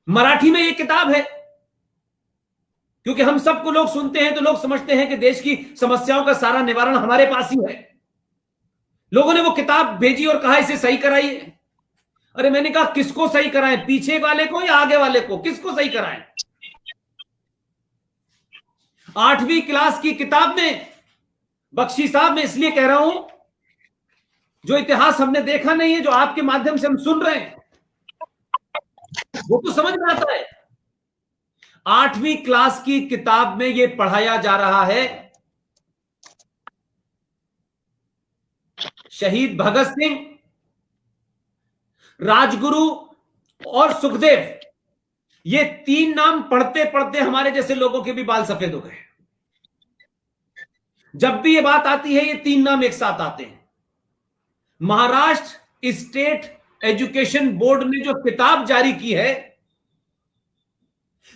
मराठी में यह किताब है, क्योंकि हम सबको लोग सुनते हैं तो लोग समझते हैं कि देश की समस्याओं का सारा निवारण हमारे पास ही है। लोगों ने वो किताब भेजी और कहा इसे सही कराइए। अरे मैंने कहा किसको सही कराएं, पीछे वाले को या आगे वाले को, किसको सही कराएं? 8वीं क्लास की किताब में बख्शी साहब, मैं इसलिए कह रहा हूं जो इतिहास हमने देखा नहीं है, जो आपके माध्यम से हम सुन रहे हैं वो तो समझ में आता है। 8वीं क्लास की किताब में यह पढ़ाया जा रहा है शहीद भगत सिंह, राजगुरु और सुखदेव, ये तीन नाम पढ़ते पढ़ते हमारे जैसे लोगों के भी बाल सफेद हो गए। जब भी ये बात आती है, ये तीन नाम एक साथ आते हैं। महाराष्ट्र स्टेट एजुकेशन बोर्ड ने जो किताब जारी की है,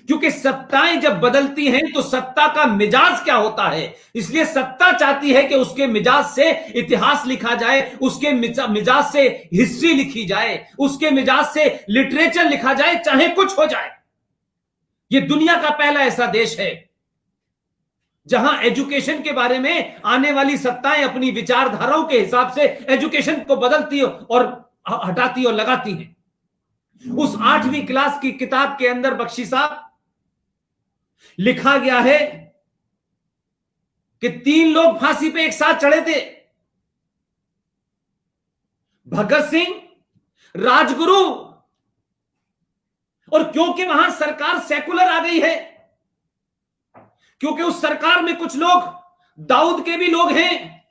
क्योंकि सत्ताएं जब बदलती हैं तो सत्ता का मिजाज क्या होता है, इसलिए सत्ता चाहती है कि उसके मिजाज से इतिहास लिखा जाए, उसके मिजाज से हिस्ट्री लिखी जाए, उसके मिजाज से लिटरेचर लिखा जाए, चाहे कुछ हो जाए। यह दुनिया का पहला ऐसा देश है जहां एजुकेशन के बारे में आने वाली सत्ताएं अपनी विचारधाराओं के हिसाब से एजुकेशन को बदलती और हटाती और लगाती हैं। उस 8वीं क्लास की किताब के अंदर बख्शी साहब लिखा गया है कि 3 लोग फांसी पे एक साथ चढ़े थे, भगत सिंह, राजगुरु, और क्योंकि वहां सरकार सेकुलर आ गई है, क्योंकि उस सरकार में कुछ लोग दाऊद के भी लोग हैं,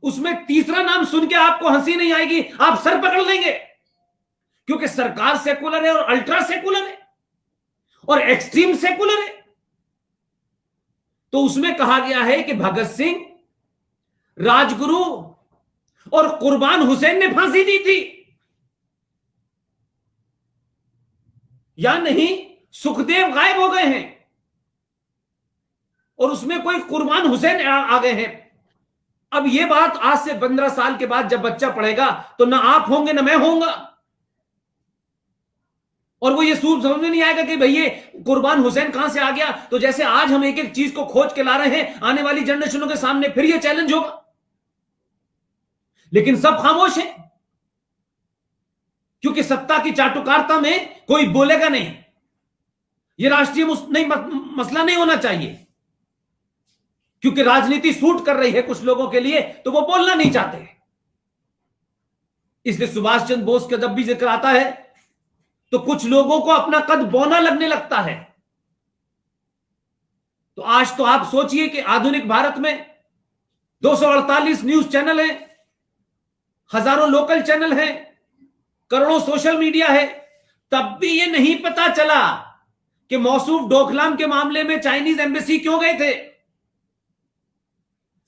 उसमें तीसरा नाम सुन के आपको हंसी नहीं आएगी, आप सर पकड़ लेंगे, क्योंकि सरकार सेकुलर है और अल्ट्रा सेकुलर है और एक्सट्रीम सेकुलर है। तो उसमें कहा गया है कि भगत सिंह, राजगुरु और कुर्बान हुसैन ने फांसी दी थी, या नहीं सुखदेव गायब हो गए हैं और उसमें कोई कुर्बान हुसैन आ गए हैं। अब यह बात आज से 15 साल के बाद जब बच्चा पढ़ेगा तो ना आप होंगे ना मैं होऊंगा, और वो ये समझ में नहीं आएगा कि भैया कुर्बान हुसैन कहां से आ गया। तो जैसे आज हम एक एक चीज को खोज के ला रहे हैं, आने वाली जनरेशनों के सामने फिर ये चैलेंज होगा, लेकिन सब खामोश है, क्योंकि सत्ता की चाटुकारिता में कोई बोलेगा नहीं। ये राष्ट्रीय मसला नहीं होना चाहिए, क्योंकि राजनीति सूट कर रही है कुछ लोगों के लिए, तो वो बोलना नहीं चाहते। इसलिए सुभाष चंद्र बोस का जब भी जिक्र आता है तो कुछ लोगों को अपना कद बौना लगने लगता है। तो आज तो आप सोचिए कि आधुनिक भारत में 248 न्यूज चैनल हैं, हजारों लोकल चैनल हैं, करोड़ों सोशल मीडिया है, तब भी ये नहीं पता चला कि मौसूफ डोकलाम के मामले में चाइनीज एम्बेसी क्यों गए थे।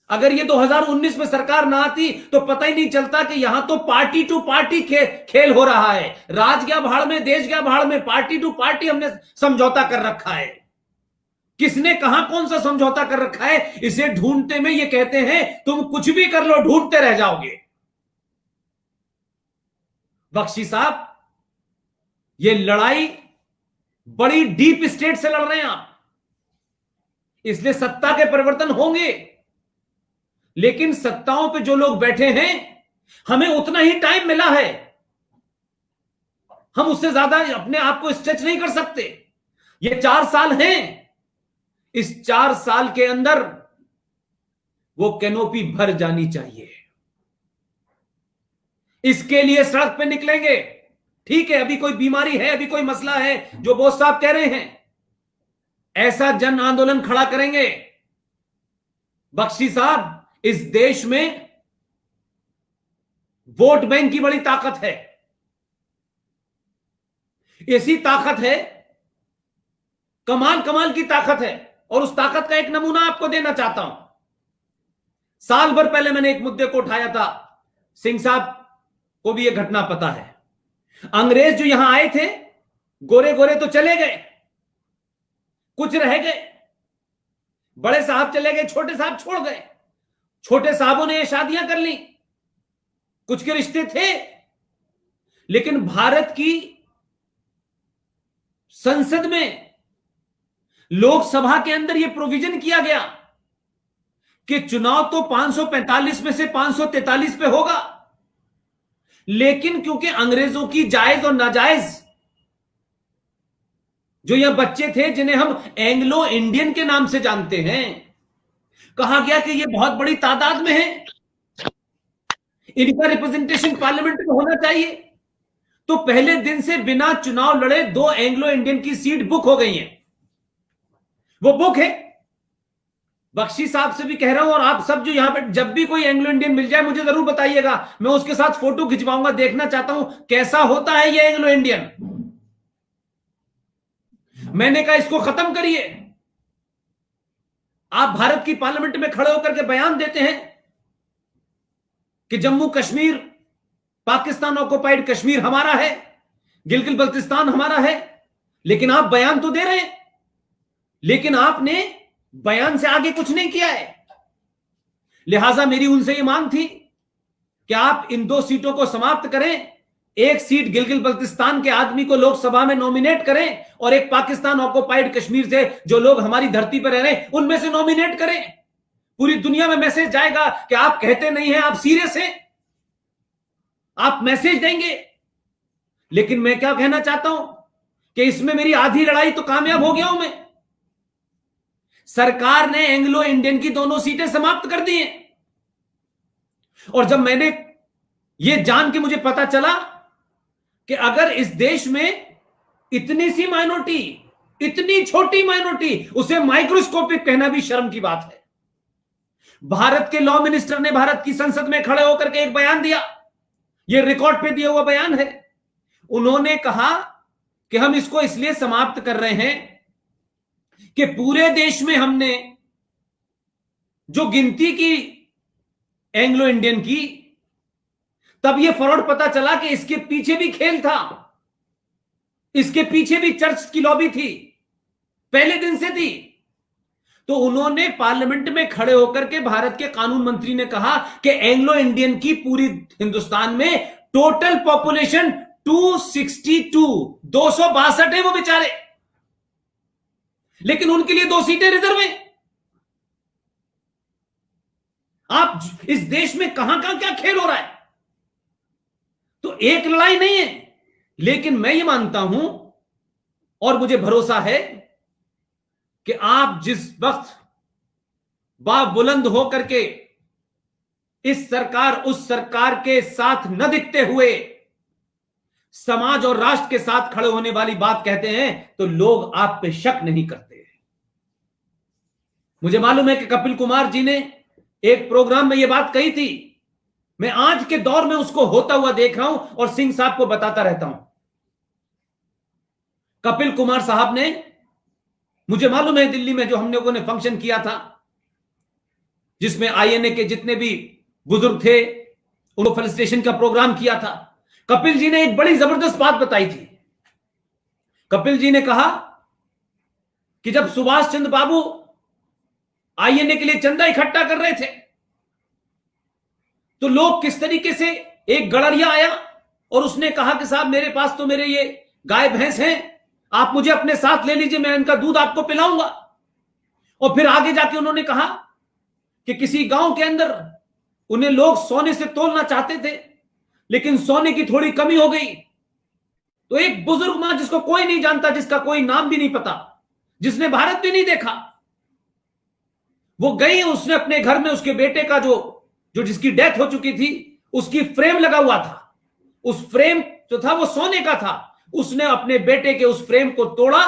अगर ये 2019 में सरकार ना आती तो पता ही नहीं चलता कि यहां तो पार्टी टू पार्टी खेल हो रहा है। राज गया भाड़ में, देश गया भाड़ में, पार्टी टू पार्टी हमने समझौता कर रखा है। किसने कहां कौन सा समझौता कर रखा है, इसे ढूंढते में ये कहते हैं तुम कुछ भी कर लो, ढूंढते रह जाओगे। बख्शी साहब, ये लड़ाई बड़ी डीप स्टेट से लड़ रहे हैं आप, इसलिए सत्ता के परिवर्तन होंगे, लेकिन सत्ताओं पे जो लोग बैठे हैं, हमें उतना ही टाइम मिला है, हम उससे ज्यादा अपने आप को स्ट्रेच नहीं कर सकते। ये 4 साल हैं, इस 4 साल के अंदर वो कैनोपी भर जानी चाहिए। इसके लिए सड़क पे निकलेंगे, ठीक है, अभी कोई बीमारी है, अभी कोई मसला है, जो बोस साहब कह रहे हैं, ऐसा जन आंदोलन खड़ा करेंगे। बख्शी साहब, इस देश में वोट बैंक की बड़ी ताकत है, ऐसी ताकत है, कमाल कमाल की ताकत है, और उस ताकत का एक नमूना आपको देना चाहता हूं। साल भर पहले मैंने एक मुद्दे को उठाया था, सिंह साहब को भी यह घटना पता है। अंग्रेज जो यहां आए थे, गोरे गोरे तो चले गए, कुछ रह गए, बड़े साहब चले गए, छोटे साहब छोड़ गए। छोटे साहबों ने शादियां कर ली, कुछ के रिश्ते थे, लेकिन भारत की संसद में, लोकसभा के अंदर यह प्रोविजन किया गया कि चुनाव तो 545 में से 543 पे होगा, लेकिन क्योंकि अंग्रेजों की जायज और नाजायज जो यह बच्चे थे, जिन्हें हम एंग्लो इंडियन के नाम से जानते हैं, कहा गया कि ये बहुत बड़ी तादाद में है, इनका रिप्रेजेंटेशन पार्लियामेंट में होना चाहिए। तो पहले दिन से बिना चुनाव लड़े 2 एंग्लो इंडियन की सीट बुक हो गई हैं। वो बुक है, बख्शी साहब से भी कह रहा हूं, और आप सब जो यहां पे, जब भी कोई एंग्लो इंडियन मिल जाए मुझे जरूर बताइएगा, मैं उसके साथ फोटो खिंचवाऊंगा, देखना चाहता हूं कैसा होता है ये एंग्लो इंडियन। मैंने कहा इसको खत्म करिए। आप भारत की पार्लियामेंट में खड़े होकर के बयान देते हैं कि जम्मू कश्मीर, पाकिस्तान ऑक्युपाइड कश्मीर हमारा है, गिलगित बल्तिस्तान हमारा है, लेकिन आप बयान तो दे रहे हैं, लेकिन आपने बयान से आगे कुछ नहीं किया है। लिहाजा मेरी उनसे ये मांग थी कि आप इन 2 सीटों को समाप्त करें, एक सीट गिलगित बल्तिस्तान के आदमी को लोकसभा में नॉमिनेट करें, और एक पाकिस्तान ऑक्युपाइड कश्मीर से जो लोग हमारी धरती पर रह रहे हैं उनमें से नॉमिनेट करें। पूरी दुनिया में मैसेज जाएगा कि आप कहते नहीं हैं, आप सीरियस हैं, आप मैसेज देंगे। लेकिन मैं क्या कहना चाहता हूं कि इसमें मेरी आधी लड़ाई तो कामयाब हो गया हूं मैं। सरकार ने एंग्लो इंडियन की दोनों सीटें समाप्त कर दी हैं, और जब मैंने यह जान के मुझे पता चला कि अगर इस देश में इतनी सी माइनॉरिटी, इतनी छोटी माइनॉरिटी, उसे माइक्रोस्कोपिक कहना भी शर्म की बात है। भारत के लॉ मिनिस्टर ने भारत की संसद में खड़े होकर के एक बयान दिया, यह रिकॉर्ड पे दिया हुआ बयान है। उन्होंने कहा कि हम इसको इसलिए समाप्त कर रहे हैं कि पूरे देश में हमने जो गिनती की एंग्लो इंडियन की, तब यह फरौड पता चला कि इसके पीछे भी खेल था, इसके पीछे भी चर्च की लॉबी थी, पहले दिन से थी। तो उन्होंने पार्लियामेंट में खड़े होकर के, भारत के कानून मंत्री ने कहा कि एंग्लो इंडियन की पूरी हिंदुस्तान में टोटल पॉपुलेशन 262 है वो बेचारे, लेकिन उनके लिए 2 सीटें रिजर्व हैं। आप इस देश में कहां कहां क्या खेल हो रहा है। तो एक लड़ाई नहीं है, लेकिन मैं ये मानता हूं और मुझे भरोसा है कि आप जिस वक्त बाबुलंद होकर के इस सरकार उस सरकार के साथ न दिखते हुए समाज और राष्ट्र के साथ खड़े होने वाली बात कहते हैं, तो लोग आप पे शक नहीं करते। मुझे मालूम है कि कपिल कुमार जी ने एक प्रोग्राम में यह बात कही थी, मैं आज के दौर में उसको होता हुआ देख रहा हूं और सिंह साहब को बताता रहता हूं। कपिल कुमार साहब ने, मुझे मालूम है दिल्ली में जो हम लोगों ने फंक्शन किया था, जिसमें आईएनए के जितने भी बुजुर्ग थे उनको फेलिसिटेशन का प्रोग्राम किया था, कपिल जी ने एक बड़ी जबरदस्त बात बताई थी। कपिल जी ने कहा कि जब सुभाष चंद्र बाबू आईएनए के लिए चंदा इकट्ठा कर रहे थे, तो लोग किस तरीके से, एक गड़रिया आया और उसने कहा कि साहब मेरे पास तो मेरे ये गाय भैंस हैं, आप मुझे अपने साथ ले लीजिए, मैं इनका दूध आपको पिलाऊंगा। और फिर आगे जाके उन्होंने कहा कि किसी गांव के अंदर उन्हें लोग सोने से तोलना चाहते थे, लेकिन सोने की थोड़ी कमी हो गई, तो एक बुजुर्ग मां जिसको कोई नहीं जानता, जिसका कोई नाम भी नहीं पता, जिसने भारत भी नहीं देखा, वो गई, उसने अपने घर में उसके बेटे का जो जिसकी डेथ हो चुकी थी उसकी फ्रेम लगा हुआ था, उस फ्रेम जो था वो सोने का था, उसने अपने बेटे के उस फ्रेम को तोड़ा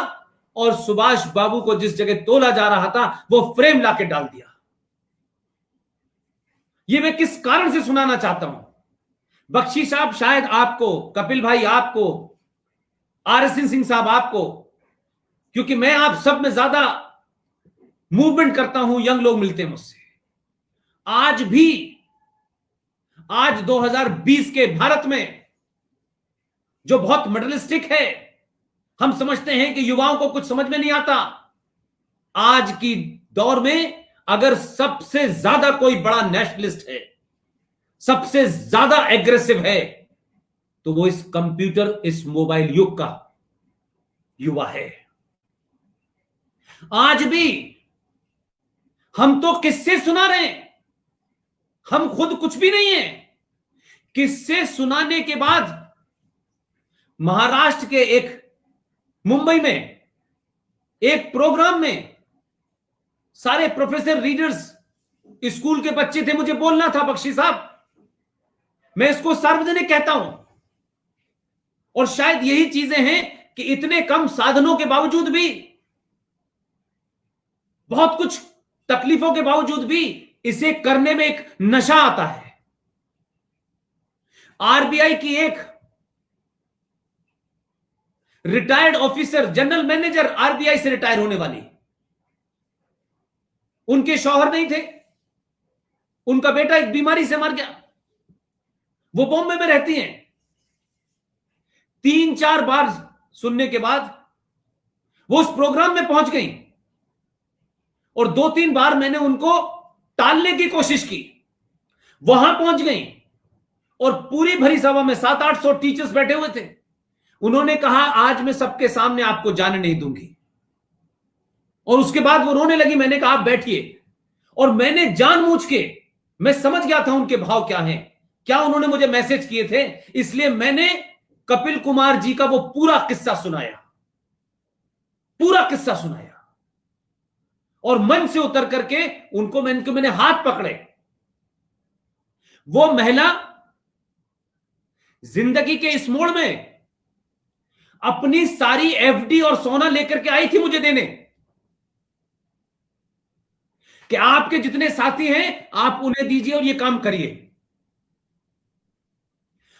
और सुभाष बाबू को जिस जगह तोला जा रहा था वो फ्रेम लाके डाल दिया। ये मैं किस कारण से सुनाना चाहता हूं, बख्शी साहब शायद आपको, कपिल भाई आपको, आरएस सिंह साहब आपको, क्योंकि मैं आप सब में ज्यादा मूवमेंट करता हूं, यंग लोग मिलते हैं मुझसे। आज 2020 के भारत में जो बहुत मॉडर्निस्टिक है, हम समझते हैं कि युवाओं को कुछ समझ में नहीं आता। आज की दौर में अगर सबसे ज्यादा कोई बड़ा नेशनलिस्ट है, सबसे ज्यादा एग्रेसिव है, तो वो इस कंप्यूटर, इस मोबाइल युग का युवा है। आज भी हम तो किस्से सुना रहे हैं, हम खुद कुछ भी नहीं है। किस्से सुनाने के बाद महाराष्ट्र के मुंबई में एक प्रोग्राम में सारे प्रोफेसर, रीडर्स, स्कूल के बच्चे थे, मुझे बोलना था बख्शी साहब, मैं इसको सार्वजनिक कहता हूं। और शायद यही चीजें हैं कि इतने कम साधनों के बावजूद भी बहुत कुछ तकलीफों के बावजूद भी इसे करने में एक नशा आता है। आरबीआई की एक retired officer, general manager RBI से रिटायर होने वाली, उनके शौहर नहीं थे, उनका बेटा एक बीमारी से मर गया, वो बॉम्बे में रहती हैं। 3-4 बार सुनने के बाद वो उस प्रोग्राम में पहुंच गई और 2-3 बार मैंने उनको टालने की कोशिश की। वहां पहुंच गई और पूरी भरी सभा में 700-800 टीचर्स बैठे हुए थे। उन्होंने कहा आज मैं सबके सामने आपको जाने नहीं दूंगी, और उसके बाद वो रोने लगी। मैंने कहा आप बैठिए, और मैंने जानबूझ के, मैं समझ गया था उनके भाव क्या हैं, क्या उन्होंने मुझे मैसेज किए थे, इसलिए मैंने कपिल कुमार जी का वो पूरा किस्सा सुनाया, पूरा किस्सा सुनाया, और मन से उतर करके मैंने हाथ पकड़े। वो महिला जिंदगी के इस मोड़ में अपनी सारी एफडी और सोना लेकर के आई थी मुझे देने, कि आपके जितने साथी हैं आप उन्हें दीजिए और ये काम करिए।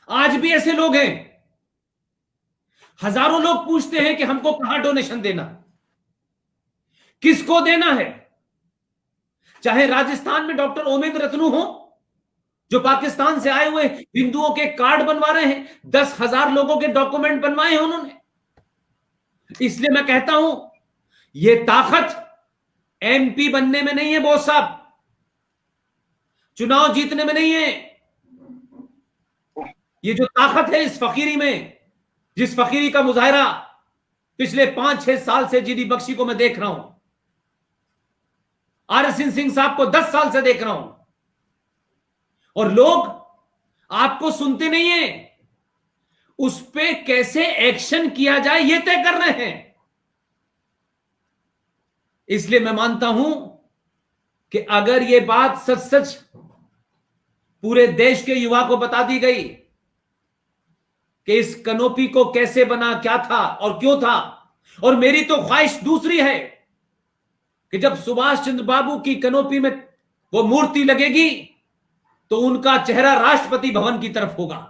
आज भी ऐसे लोग हैं। हजारों लोग पूछते हैं कि हमको कहां डोनेशन देना, किसको देना है। चाहे राजस्थान में डॉक्टर ओमेद रत्नू हो, जो पाकिस्तान से आए हुए हिंदुओं के कार्ड बनवा रहे हैं, 10,000 लोगों के डॉक्यूमेंट बनवाए हैं उन्होंने। इसलिए मैं कहता हूं, यह ताकत एमपी बनने में नहीं है बोस साहब, चुनाव जीतने में नहीं है। ये जो ताकत है इस फकीरी में, जिस फकीरी का मुजाहिरा पिछले 5-6 साल से जीडी बख्शी को मैं देख रहा हूं, आरएसएन सिंह साहब को 10 साल से देख रहा हूं, और लोग आपको सुनते नहीं है, उस पे कैसे एक्शन किया जाए ये तय कर रहे हैं। इसलिए मैं मानता हूं कि अगर ये बात सच सच पूरे देश के युवा को बता दी गई कि इस कनोपी को कैसे बना, क्या था और क्यों था, और मेरी तो ख्वाहिश दूसरी है कि जब सुभाष चंद्र बाबू की कनोपी में वो मूर्ति लगेगी तो उनका चेहरा राष्ट्रपति भवन की तरफ होगा,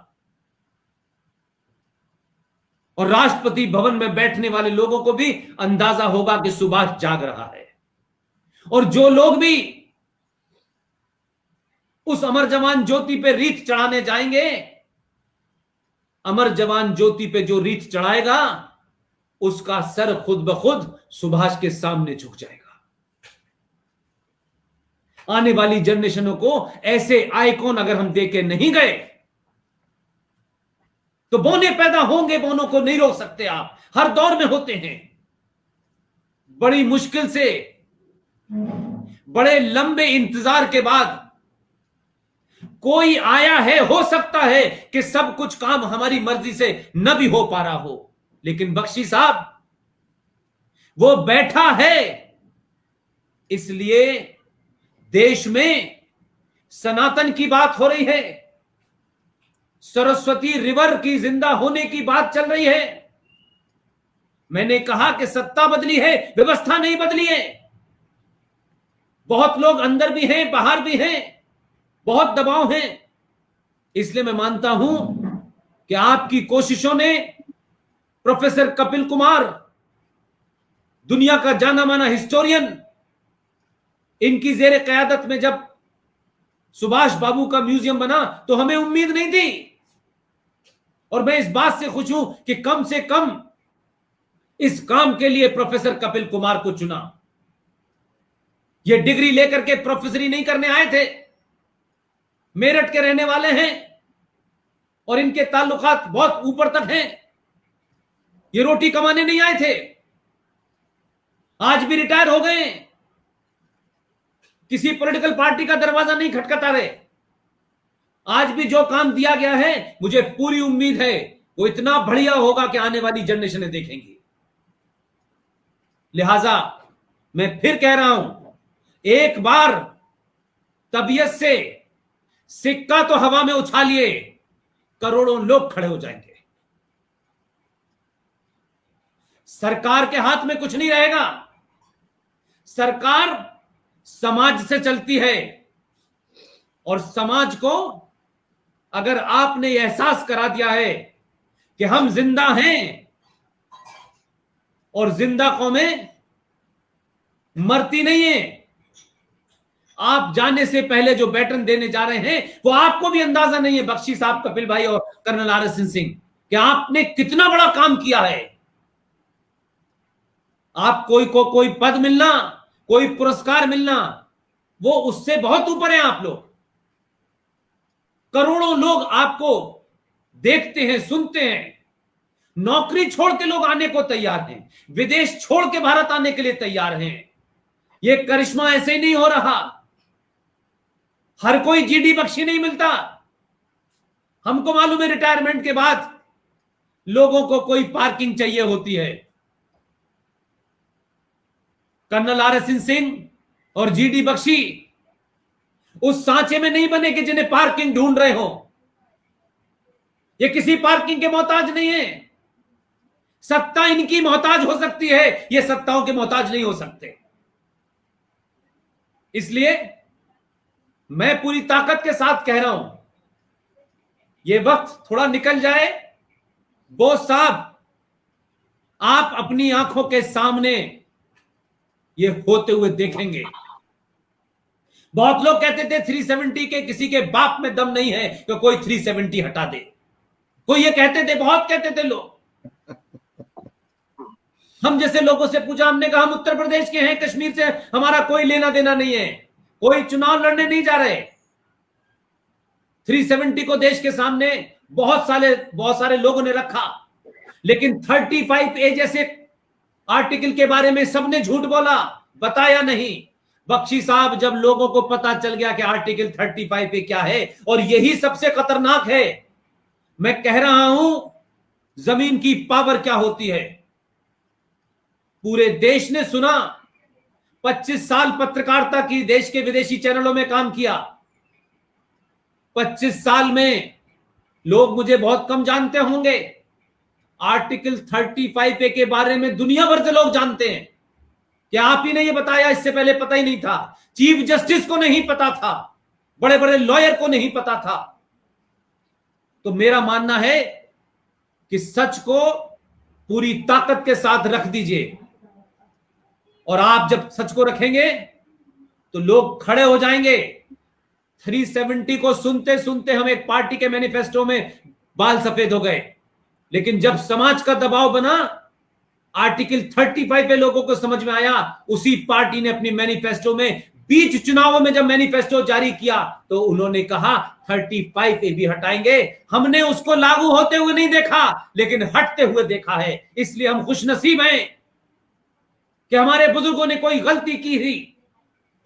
और राष्ट्रपति भवन में बैठने वाले लोगों को भी अंदाजा होगा कि सुभाष जाग रहा है। और जो लोग भी उस अमर जवान ज्योति पे रीत चढ़ाने जाएंगे, अमर जवान ज्योति पे जो रीत चढ़ाएगा उसका सर खुद ब खुद सुभाष के सामने झुक जाएगा। आने वाली जनरेशनों को ऐसे आइकॉन अगर हम देके नहीं गए तो बोने पैदा होंगे, बोनों को नहीं रोक सकते आप, हर दौर में होते हैं। बड़ी मुश्किल से, बड़े लंबे इंतजार के बाद कोई आया है। हो सकता है कि सब कुछ काम हमारी मर्जी से न भी हो पा रहा हो, लेकिन बख्शी साहब वो बैठा है, इसलिए देश में सनातन की बात हो रही है, सरस्वती रिवर की जिंदा होने की बात चल रही है। मैंने कहा कि सत्ता बदली है, व्यवस्था नहीं बदली है। बहुत लोग अंदर भी हैं, बाहर भी हैं, बहुत दबाव हैं। इसलिए मैं मानता हूं कि आपकी कोशिशों ने, प्रोफेसर कपिल कुमार, दुनिया का जाना माना हिस्टोरियन, इनकी जेर कयादत में जब सुभाष बाबू का म्यूजियम बना तो हमें उम्मीद नहीं थी, और मैं इस बात से खुश हूं कि कम से कम इस काम के लिए प्रोफेसर कपिल कुमार को चुना। ये डिग्री लेकर के प्रोफेसरी नहीं करने आए थे, मेरठ के रहने वाले हैं और इनके ताल्लुकात बहुत ऊपर तक हैं। ये रोटी कमाने नहीं आए थे, आज भी रिटायर हो गए, किसी पॉलिटिकल पार्टी का दरवाजा नहीं खटखटा रहे। आज भी जो काम दिया गया है, मुझे पूरी उम्मीद है वो इतना बढ़िया होगा कि आने वाली जनरेशनें देखेंगी। लिहाजा मैं फिर कह रहा हूं, एक बार तबीयत से सिक्का तो हवा में उछालिए, करोड़ों लोग खड़े हो जाएंगे। सरकार के हाथ में कुछ नहीं रहेगा। सरकार समाज से चलती है, और समाज को अगर आपने एहसास करा दिया है कि हम जिंदा हैं, और जिंदा कौमें मरती नहीं है, आप जाने से पहले जो बैटन देने जा रहे हैं वो आपको भी अंदाजा नहीं है, बख्शी साहब, कपिल भाई और कर्नल RS सिंह, कि आपने कितना बड़ा काम किया है। आप कोई पद मिलना, कोई पुरस्कार मिलना, वो उससे बहुत ऊपर है। आप लोग, करोड़ों लोग आपको देखते हैं, सुनते हैं, नौकरी छोड़ के लोग आने को तैयार हैं, विदेश छोड़ के भारत आने के लिए तैयार हैं। ये करिश्मा ऐसे ही नहीं हो रहा। हर कोई GD बख्शी नहीं मिलता। हमको मालूम है रिटायरमेंट के बाद लोगों को कोई पार्किंग चाहिए होती है। कर्नल RS सिंह और GD बख्शी उस सांचे में नहीं बने कि जिन्हें पार्किंग ढूंढ रहे हो। ये किसी पार्किंग के मोहताज नहीं है। सत्ता इनकी मोहताज हो सकती है, ये सत्ताओं के मोहताज नहीं हो सकते। इसलिए मैं पूरी ताकत के साथ कह रहा हूं, ये वक्त थोड़ा निकल जाए, बोस साहब, आप अपनी आंखों के सामने ये होते हुए देखेंगे। बहुत लोग कहते थे 370 के किसी के बाप में दम नहीं है कि कोई 370 हटा दे। कोई ये कहते थे, बहुत कहते थे लोग। हम जैसे लोगों से पूछा, हमने कहा हम उत्तर प्रदेश के हैं, कश्मीर से हमारा कोई लेना देना नहीं है, कोई चुनाव लड़ने नहीं जा रहे। 370 को देश के सामने बहुत सारे लोगों ने रखा, लेकिन 35A जैसे आर्टिकल के बारे में सबने झूठ बोला, बताया नहीं। बख्शी साहब, जब लोगों को पता चल गया कि आर्टिकल 35A क्या है, और यही सबसे खतरनाक है, मैं कह रहा हूं जमीन की पावर क्या होती है। पूरे देश ने सुना। 25 साल पत्रकारिता की, देश के विदेशी चैनलों में काम किया। 25 साल में लोग मुझे बहुत कम जानते होंगे। आर्टिकल 35A के बारे में दुनिया भर से लोग जानते हैं कि आप ही ने ये बताया, इससे पहले पता ही नहीं था। चीफ जस्टिस को नहीं पता था, बड़े बड़े लॉयर को नहीं पता था। तो मेरा मानना है कि सच को पूरी ताकत के साथ रख दीजिए, और आप जब सच को रखेंगे तो लोग खड़े हो जाएंगे। 370 को सुनते सुनते हम एक पार्टी के मैनिफेस्टो में बाल सफेद हो गए, लेकिन जब समाज का दबाव बना, आर्टिकल 35 पे लोगों को समझ में आया, उसी पार्टी ने अपनी मैनिफेस्टो में, बीच चुनावों में जब मैनिफेस्टो जारी किया, तो उन्होंने कहा 35A भी हटाएंगे। हमने उसको लागू होते हुए नहीं देखा, लेकिन हटते हुए देखा है। इसलिए हम खुशनसीब हैं कि हमारे बुजुर्गों ने कोई गलती की थी,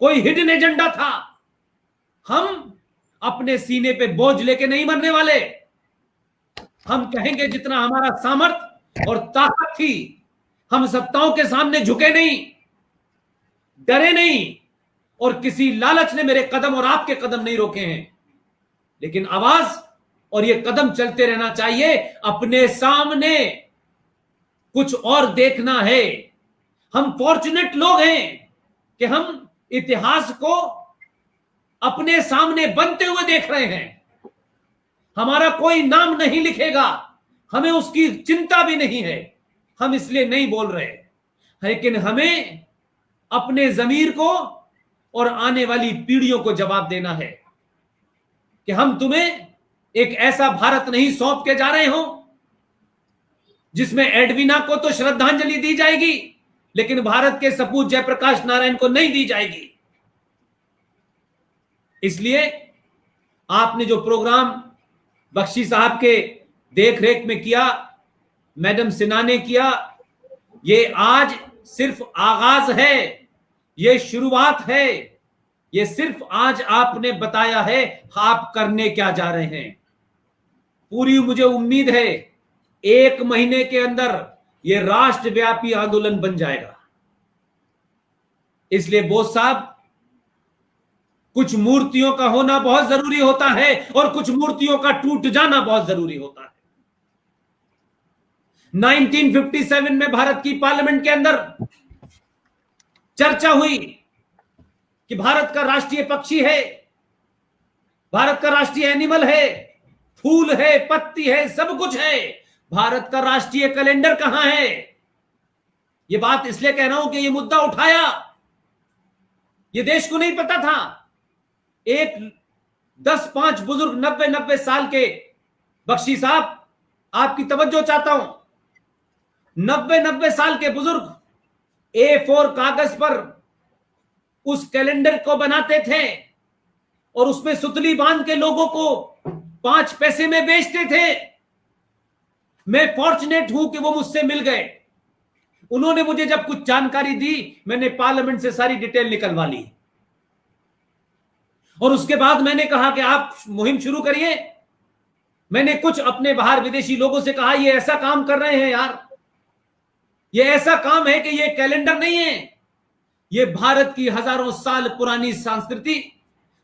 कोई हिडन एजेंडा था। हम अपने सीने पे बोझ लेके नहीं मरने वाले। हम कहेंगे जितना हमारा सामर्थ्य और ताकत थी, हम सत्ताओं के सामने झुके नहीं, डरे नहीं, और किसी लालच ने मेरे कदम और आपके कदम नहीं रोके हैं। लेकिन आवाज और ये कदम चलते रहना चाहिए। अपने सामने कुछ और देखना है। हम फॉर्चुनेट लोग हैं कि हम इतिहास को अपने सामने बनते हुए देख रहे हैं। हमारा कोई नाम नहीं लिखेगा, हमें उसकी चिंता भी नहीं है, हम इसलिए नहीं बोल रहे। लेकिन हमें अपने जमीर को और आने वाली पीढ़ियों को जवाब देना है कि हम तुम्हें एक ऐसा भारत नहीं सौंप के जा रहे हो जिसमें एडवीना को तो श्रद्धांजलि दी जाएगी, लेकिन भारत के सपूत जयप्रकाश नारायण को नहीं दी जाएगी। इसलिए आपने जो प्रोग्राम बख्शी साहब के देखरेख में किया, मैडम सिन्हा ने किया, ये आज सिर्फ आगाज है, ये शुरुआत है। ये सिर्फ आज आपने बताया है आप करने क्या जा रहे हैं। पूरी मुझे उम्मीद है 1 महीने के अंदर ये राष्ट्रव्यापी आंदोलन बन जाएगा। इसलिए बोस साहब, कुछ मूर्तियों का होना बहुत जरूरी होता है और कुछ मूर्तियों का टूट जाना बहुत जरूरी होता है। 1957 में भारत की पार्लियामेंट के अंदर चर्चा हुई कि भारत का राष्ट्रीय पक्षी है, भारत का राष्ट्रीय एनिमल है, फूल है, पत्ती है, सब कुछ है, भारत का राष्ट्रीय कैलेंडर कहां है? ये बात इसलिए कह रहा हूं कि ये मुद्दा उठाया, ये देश को नहीं पता था। एक 10-5 बुजुर्ग 90-90 साल के, बख्शी साहब आपकी तवज्जो चाहता हूं, 90-90 साल के बुजुर्ग A4 कागज पर उस कैलेंडर को बनाते थे और उसमें सुतली बांध के लोगों को 5 पैसे में बेचते थे। मैं फॉर्चुनेट हूं कि वो मुझसे मिल गए। उन्होंने मुझे जब कुछ जानकारी दी, मैंने पार्लियामेंट से सारी डिटेल निकलवा ली और उसके बाद मैंने कहा कि आप मुहिम शुरू करिए। मैंने कुछ अपने बाहर विदेशी लोगों से कहा, ये ऐसा काम कर रहे हैं यार, ये ऐसा काम है कि ये कैलेंडर नहीं है, ये भारत की हजारों साल पुरानी संस्कृति,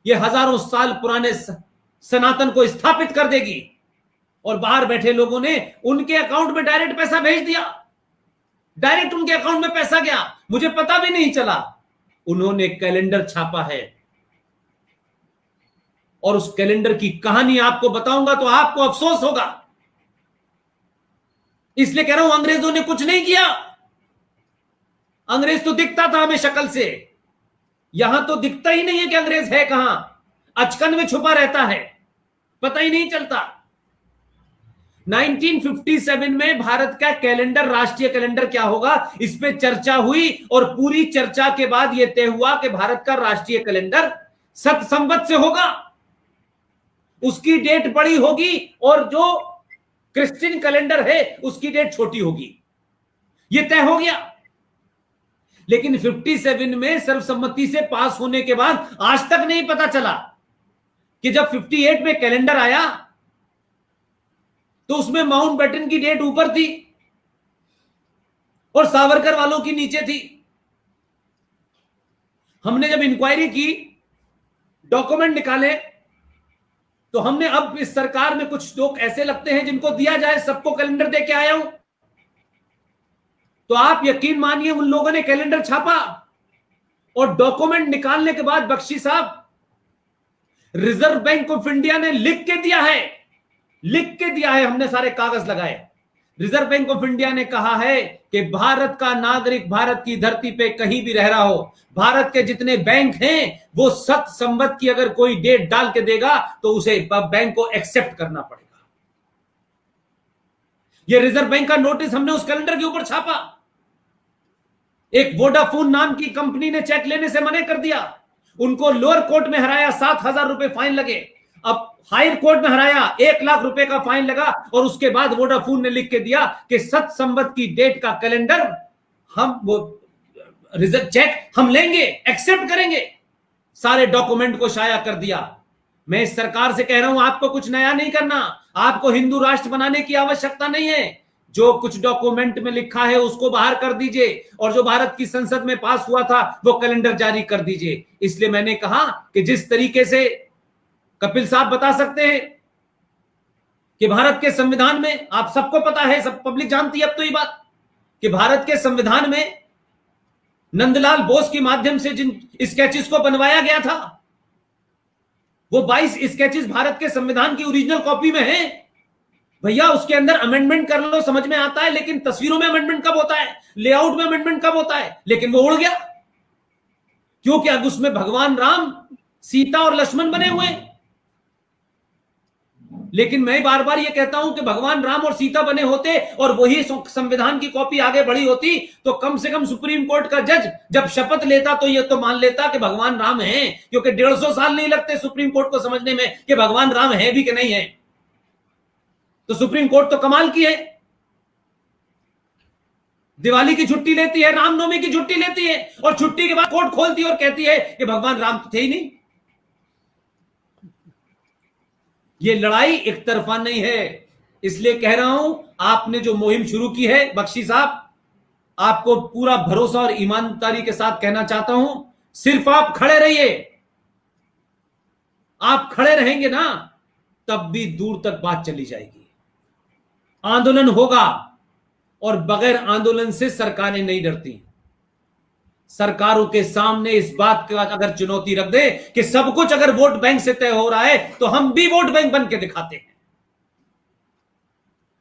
ये हजारों साल पुराने सनातन को स्थापित कर देगी। और बाहर बैठे लोगों ने उनके अकाउंट में डायरेक्ट पैसा भेज दिया, डायरेक्ट उनके अकाउंट में पैसा गया, मुझे पता भी नहीं चला। उन्होंने कैलेंडर छापा है और उस कैलेंडर की कहानी आपको बताऊंगा तो आपको अफसोस होगा। इसलिए कह रहा हूं, अंग्रेजों ने कुछ नहीं किया। अंग्रेज तो दिखता था हमें शक्ल से, यहां तो दिखता ही नहीं है कि अंग्रेज है कहां, अचकन में छुपा रहता है, पता ही नहीं चलता। 1957 में भारत का कैलेंडर, राष्ट्रीय कैलेंडर क्या होगा, इस पे चर्चा हुई और पूरी चर्चा के बाद यह तय हुआ कि भारत का राष्ट्रीय कैलेंडर 7 संवत से होगा, उसकी डेट बड़ी होगी और जो क्रिश्चियन कैलेंडर है उसकी डेट छोटी होगी, यह तय हो गया। लेकिन 57 में सर्वसम्मति से पास होने के बाद आज तक नहीं पता चला कि जब 58 में कैलेंडर आया तो उसमें माउंटबेटन की डेट ऊपर थी और सावरकर वालों की नीचे थी। हमने जब इंक्वायरी की, डॉक्यूमेंट निकाले, तो हमने, अब इस सरकार में कुछ लोग ऐसे लगते हैं जिनको दिया जाए सबको कैलेंडर दे के आया हूं, तो आप यकीन मानिए उन लोगों ने कैलेंडर छापा और डॉक्यूमेंट निकालने के बाद बख्शी साहब, रिजर्व बैंक ऑफ इंडिया ने लिख के दिया है, हमने सारे कागज लगाए। रिजर्व बैंक ऑफ इंडिया ने कहा है कि भारत का नागरिक भारत की धरती पे कहीं भी रह रहा हो, भारत के जितने बैंक हैं वो 7 संवत की अगर कोई डेट डाल के देगा तो उसे बैंक को एक्सेप्ट करना पड़ेगा। ये रिजर्व बैंक का नोटिस हमने उस कैलेंडर के ऊपर छापा। एक वोडाफोन नाम की कंपनी ने चेक लेने से मना कर दिया, उनको लोअर कोर्ट में हराया, 7,000 रुपए फाइन लगे। अब हायर कोर्ट में हराया, 1 लाख रुपए का फाइन लगा और उसके बाद वोडाफोन ने लिख के दिया कि 7 संवत की डेट का कैलेंडर हम, वो रिजर्व चेक हम लेंगे, एक्सेप्ट करेंगे। सारे डॉक्यूमेंट को शाया कर दिया। मैं इस सरकार से कह रहा हूं, आपको कुछ नया नहीं करना, आपको हिंदू राष्ट्र बनाने की आवश्यकता नहीं है। जो कुछ डॉक्यूमेंट में लिखा है उसको बाहर कर दीजिए और जो भारत की संसद में पास हुआ था वो कैलेंडर जारी कर दीजिए। इसलिए मैंने कहा कि जिस तरीके से कपिल साहब बता सकते हैं कि भारत के संविधान में, आप सबको पता है, सब पब्लिक जानती है अब तो ये बात, कि भारत के संविधान में नंदलाल बोस के माध्यम से जिन स्केचेस को बनवाया गया था, वो 22 स्केचेस भारत के संविधान की ओरिजिनल कॉपी में हैं। भैया उसके अंदर अमेंडमेंट कर लो, समझ में आता है, लेकिन तस्वीरों में अमेंडमेंट कब होता है, लेआउट में अमेंडमेंट कब होता है? लेकिन वो उड़ गया क्योंकि अब उसमें भगवान राम, सीता और लक्ष्मण बने हुए। लेकिन मैं बार बार ये कहता हूं कि भगवान राम और सीता बने होते और वही संविधान की कॉपी आगे बढ़ी होती तो कम से कम सुप्रीम कोर्ट का जज जब शपथ लेता तो ये तो मान लेता कि भगवान राम हैं, क्योंकि 150 साल नहीं लगते सुप्रीम कोर्ट को समझने में कि भगवान राम है भी कि नहीं है। तो सुप्रीम कोर्ट तो कमाल की है, दिवाली की छुट्टी लेती है, रामनवमी की छुट्टी लेती है और छुट्टी के बाद कोर्ट खोलती है और कहती है कि भगवान राम तो थे ही नहीं। ये लड़ाई एक तरफा नहीं है। इसलिए कह रहा हूं, आपने जो मुहिम शुरू की है बख्शी साहब, आपको पूरा भरोसा और ईमानदारी के साथ कहना चाहता हूं, सिर्फ आप खड़े रहिए। आप खड़े रहेंगे ना, तब भी दूर तक बात चली जाएगी। आंदोलन होगा और बगैर आंदोलन से सरकारें नहीं डरती। सरकारों के सामने इस बात का अगर चुनौती रख दे कि सब कुछ अगर वोट बैंक से तय हो रहा है तो हम भी वोट बैंक बन के दिखाते हैं।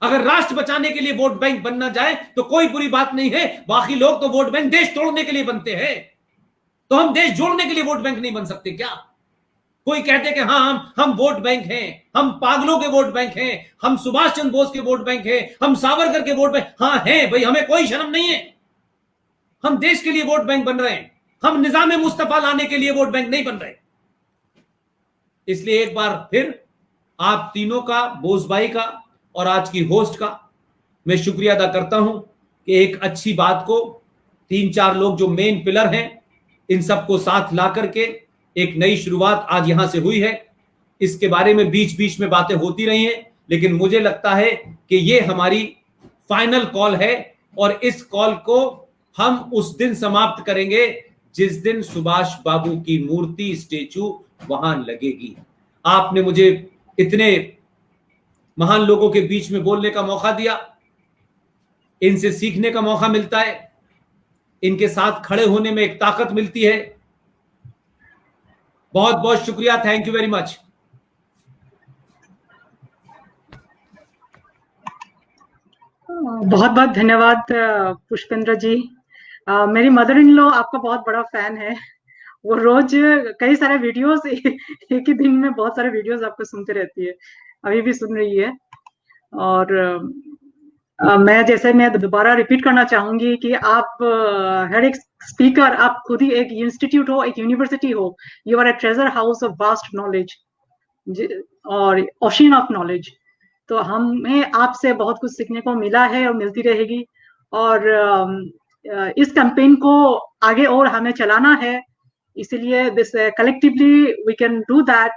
अगर राष्ट्र बचाने के लिए वोट बैंक बनना जाए तो कोई बुरी बात नहीं है, बाकी लोग तो वोट बैंक देश तोड़ने के लिए बनते हैं, तो हम देश जोड़ने के लिए वोट बैंक नहीं बन सकते क्या? कोई कहते कि हाँ हम वोट बैंक हैं, हम पागलों के वोट बैंक हैं, हम सुभाष चंद्र बोस के वोट बैंक हैं, हम सावरकर के वोट बैंक, हाँ हैं भाई, हमें कोई शर्म नहीं है, हम देश के लिए वोट बैंक बन रहे हैं, हम निजाम मुस्तफा लाने के लिए वोट बैंक नहीं बन रहे। इसलिए एक बार फिर आप तीनों का, बोस भाई का और आज की होस्ट का मैं शुक्रिया अदा करता हूं कि एक अच्छी बात को 3-4 लोग जो मेन पिलर हैं इन सबको साथ ला करके एक नई शुरुआत आज यहां से हुई है। इसके बारे में बीच बीच में बातें होती रही हैं, लेकिन मुझे लगता है कि ये हमारी फाइनल कॉल है और इस कॉल को हम उस दिन समाप्त करेंगे जिस दिन सुभाष बाबू की मूर्ति, स्टेचू वहां लगेगी। आपने मुझे इतने महान लोगों के बीच में बोलने का मौका दिया, इनसे सीखने का मौका मिलता है, इनके साथ खड़े होने में एक ताकत मिलती है। बहुत बहुत शुक्रिया, थैंक यू वेरी मच। बहुत बहुत धन्यवाद पुष्पेंद्र जी। मेरी मदर इन लॉ आपका बहुत बड़ा फैन है, वो रोज कई सारे वीडियोस एक ही दिन में बहुत सारे वीडियोस आपको सुनते रहती है, अभी भी सुन रही है। और मैं दोबारा रिपीट करना चाहूंगी कि आप हर एक स्पीकर, आप खुद ही एक इंस्टीट्यूट हो, एक यूनिवर्सिटी हो, you are a treasure house of vast knowledge और ओशन ऑफ नॉलेज। तो हमें आपसे बहुत कुछ सीखने को मिला है और मिलती रहेगी, और इस कैंपेन को आगे और हमें चलाना है, इसीलिए this collectively we can do that.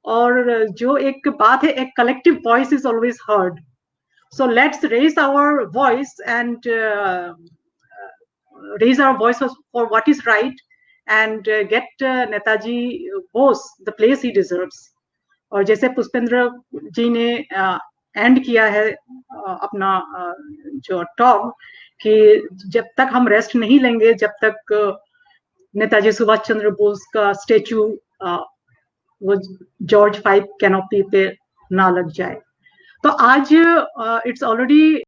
और जो एक बात है, एक collective voice is always heard, so let's raise our voice and raise our voice for what is right and get Netaji Bose the place he deserves. और जैसे पुष्पेंद्र जी ने and किया है अपना जो टॉक, कि जब तक हम रेस्ट नहीं लेंगे, जब तक नेताजी सुभाष चंद्र बोस का स्टेचू वो जॉर्ज 5 कैनोपी पे ना लग जाए। तो आज इट्स ऑलरेडी